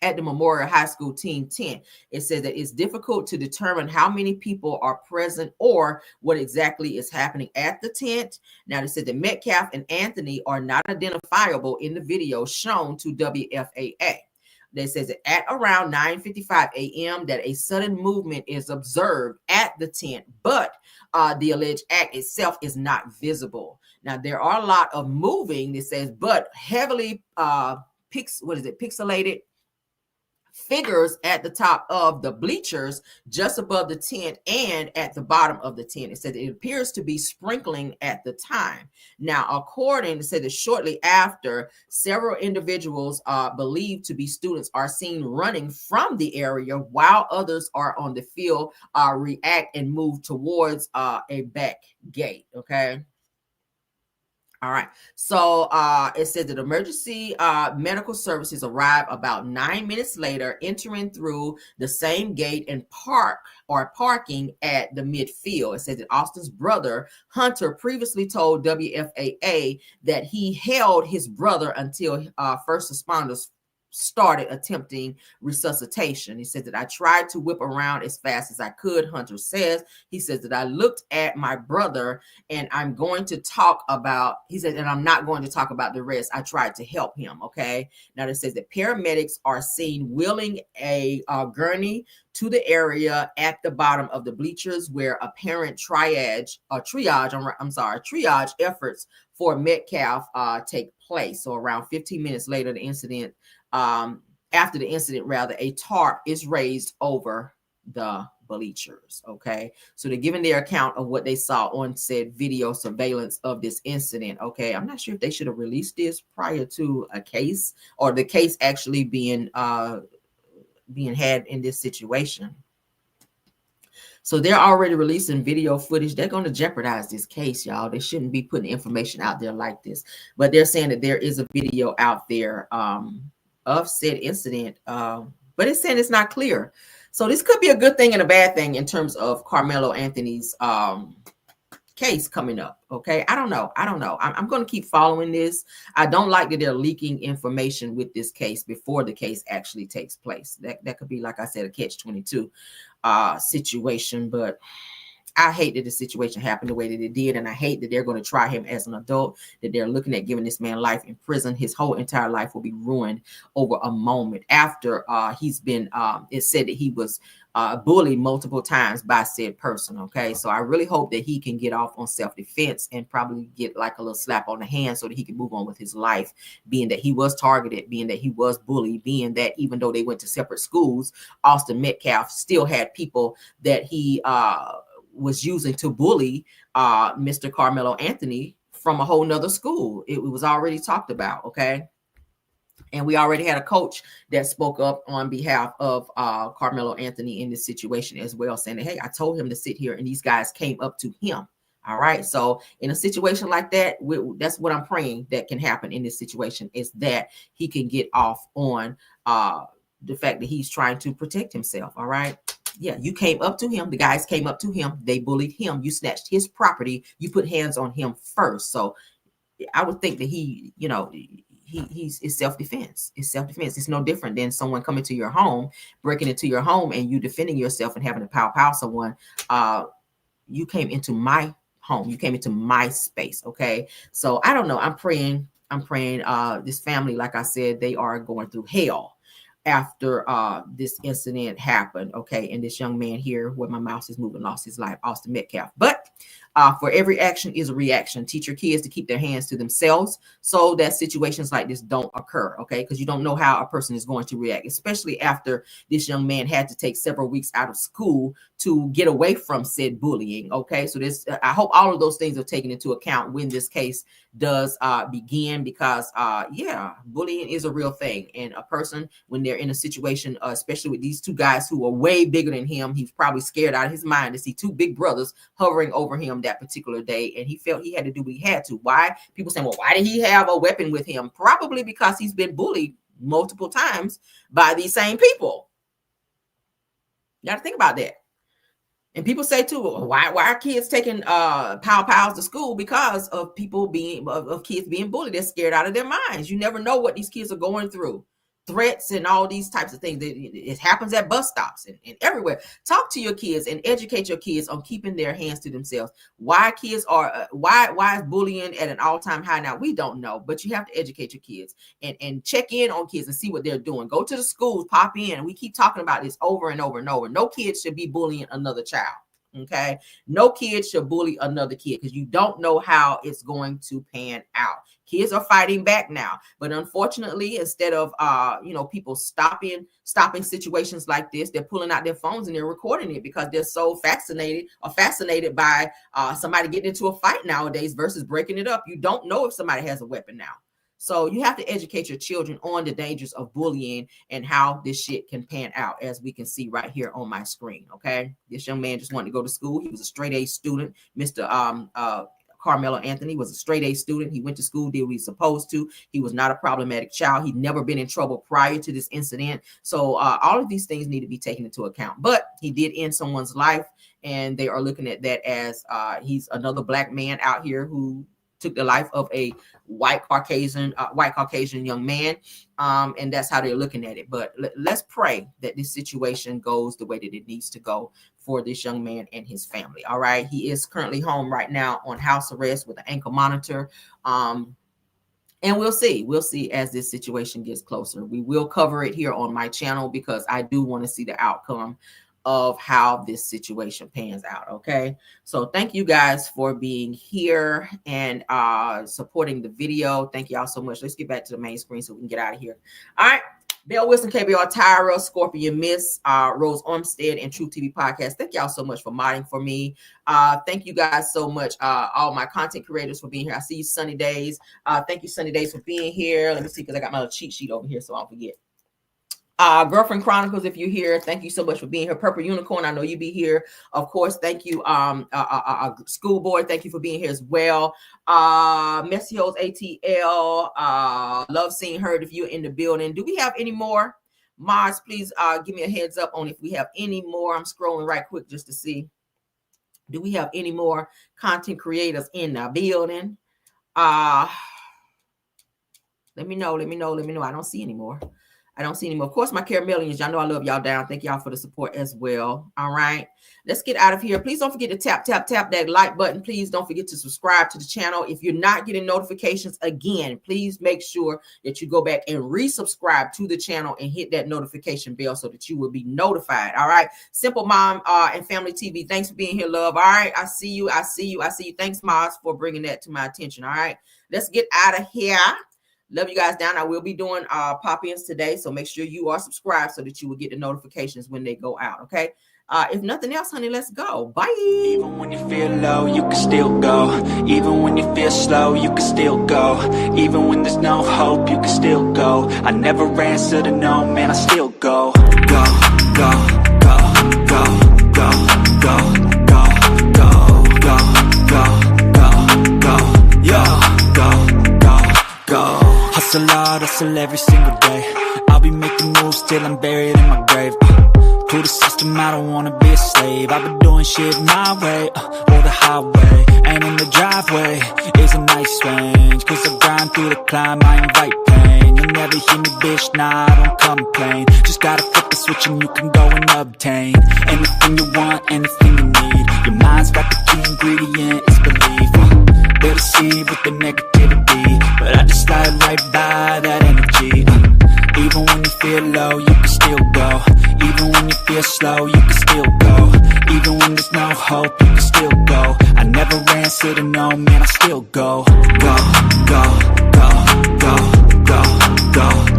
at the Memorial High School team tent. It says that it's difficult to determine how many people are present or what exactly is happening at the tent. Now, they said that Metcalf and Anthony are not identifiable in the video shown to WFAA. They says that at around 9:55 a.m. that a sudden movement is observed at the tent, but the alleged act itself is not visible. Now, there are a lot of moving, it says, but heavily pixelated figures at the top of the bleachers, just above the tent and at the bottom of the tent. It said it appears to be sprinkling at the time. Now, according to say that shortly after, several individuals believed to be students are seen running from the area while others are on the field, react and move towards a back gate. Okay. All right. So it said that emergency medical services arrived about 9 minutes later, entering through the same gate and parking at the midfield. It said that Austin's brother, Hunter, previously told WFAA that he held his brother until first responders started attempting resuscitation. He said that I tried to whip around as fast as I could, Hunter says. He says that I looked at my brother and I'm going to talk about, he said, and I'm not going to talk about the rest. I tried to help him. Okay. Now it says that paramedics are seen wheeling a gurney to the area at the bottom of the bleachers where apparent triage efforts for Metcalf take place. So around 15 minutes later, after the incident, a tarp is raised over the bleachers. Okay, so they're giving their account of what they saw on said video surveillance of this incident. Okay, I'm not sure if they should have released this prior to a case or the case actually being had in this situation. So they're already releasing video footage. They're going to jeopardize this case, y'all. They shouldn't be putting information out there like this. But they're saying that there is a video out there of said incident, but it's saying it's not clear. So this could be a good thing and a bad thing in terms of Carmelo Anthony's case coming up. Okay, I don't know. I'm going to keep following this. I don't like that they're leaking information with this case before the case actually takes place. That could be, like I said, a catch-22 situation. But I hate that the situation happened the way that it did, and I hate that they're going to try him as an adult, that they're looking at giving this man life in prison. His whole entire life will be ruined over a moment after he's been, it's said that he was bullied multiple times by said person. Okay, so I really hope that he can get off on self-defense and probably get like a little slap on the hand so that he can move on with his life, being that he was targeted, being that he was bullied, being that even though they went to separate schools, Austin Metcalf still had people that he was using to bully Mr. Carmelo Anthony from a whole nother school. It was already talked about. Okay. And we already had a coach that spoke up on behalf of Carmelo Anthony in this situation as well, saying that, hey, I told him to sit here and these guys came up to him. All right. So in a situation like that, that's what I'm praying that can happen in this situation, is that he can get off on the fact that he's trying to protect himself. All right. Yeah, you came up to him. The guys came up to him. They bullied him. You snatched his property. You put hands on him first. So I would think that he, it's self-defense. It's self-defense. It's no different than someone coming to your home, breaking into your home, and you defending yourself and having to pow someone. You came into my home. You came into my space. Okay. So I don't know. I'm praying this family, like I said, they are going through hell after this incident happened. Okay. And this young man here, where my mouse is moving, lost his life, Austin Metcalf. But for every action is a reaction. Teach your kids to keep their hands to themselves so that situations like this don't occur. Okay. Because you don't know how a person is going to react, especially after this young man had to take several weeks out of school to get away from said bullying. Okay. So I hope all of those things are taken into account when this case does begin, because bullying is a real thing. And a person, when they're in a situation, especially with these two guys who are way bigger than him, he's probably scared out of his mind to see two big brothers hovering over him that particular day, and he felt he had to do what he had to. Why? People saying, well, why did he have a weapon with him? Probably because he's been bullied multiple times by these same people. You got to think about that. And people say too, why are kids taking pows to school? Because of kids being bullied. They're scared out of their minds. You never know what these kids are going through threats and all these types of things. It happens at bus stops and everywhere. Talk to your kids and educate your kids on keeping their hands to themselves. Why kids are why is bullying at an all-time high now? We don't know, but you have to educate your kids and check in on kids and see what they're doing. Go to the schools, pop in. We keep talking about this over and over and over. No kid should be bullying another child. Okay, no kid should bully another kid because you don't know how it's going to pan out. Kids are fighting back now, but unfortunately, instead of people stopping situations like this, they're pulling out their phones and they're recording it because they're so fascinated by somebody getting into a fight nowadays versus breaking it up. You don't know if somebody has a weapon now. So you have to educate your children on the dangers of bullying and how this shit can pan out, as we can see right here on my screen. Okay, this young man just wanted to go to school. He was a straight A student. Mr. Carmelo Anthony was a straight A student. He went to school, did what he's supposed to. He was not a problematic child. He'd never been in trouble prior to this incident. So all of these things need to be taken into account. But he did end someone's life, and they are looking at that as he's another black man out here who took the life of a white Caucasian young man. And that's how they're looking at it. But let's pray that this situation goes the way that it needs to go for this young man and his family. All right. He is currently home right now on house arrest with an ankle monitor. And we'll see as this situation gets closer. We will cover it here on my channel because I do want to see the outcome of how this situation pans out. Okay, so thank you guys for being here and supporting the video. Thank y'all so much. Let's get back to the main screen so we can get out of here. All right, Belle Wilson, KBR, Tyra, Scorpion Miss, Rose Olmstead, and True TV Podcast. Thank y'all so much for modding for me. Thank you guys so much, all my content creators, for being here. I see you, Sunny Days. Thank you, Sunny Days, for being here. Let me see, because I got my little cheat sheet over here so I don't forget. Girlfriend Chronicles, if you're here, thank you so much for being here. Purple Unicorn, I know you be here. Of course, thank you. Schoolboy, thank you for being here as well. Messios ATL, love seeing her if you're in the building. Do we have any more mods? Please give me a heads up on if we have any more. I'm scrolling right quick just to see. Do we have any more content creators in the building? Let me know. I don't see any more. Of course, my Caramelians, y'all know I love y'all down. Thank y'all for the support as well. All right, let's get out of here. Please don't forget to tap that like button. Please don't forget to subscribe to the channel. If you're not getting notifications, again, please make sure that you go back and resubscribe to the channel and hit that notification bell so that you will be notified. All right, Simple Mom and Family TV, thanks for being here, love. All right, I see you. Thanks, Maz, for bringing that to my attention. All right, let's get out of here. Love you guys down. I will be doing pop-ins today, so make sure you are subscribed so that you will get the notifications when they go out, okay? If nothing else, honey, let's go. Bye. Even when you feel low, you can still go. Even when you feel slow, you can still go. Even when there's no hope, you can still go. I never answer to no, man, I still go. Go, go, go, go, go, go, go, go, go, go, go, yo, go. Hustle hard, hustle every single day. I'll be making moves till I'm buried in my grave. To the system, I don't wanna be a slave. I've been doing shit my way, or the highway. And in the driveway is a nice range. Cause I grind through the climb, I invite pain. You'll never hear me, bitch, nah, I don't complain. Just gotta flip the switch and you can go and obtain anything you want, anything you need. Your mind's got the key ingredient, it's belief. They'll deceive with the negativity, but I just slide right by that energy. Even when you feel low, you can still go. Even when you feel slow, you can still go. Even when there's no hope, you can still go. I never answer to no, man, I still go. Go, go, go, go, go, go.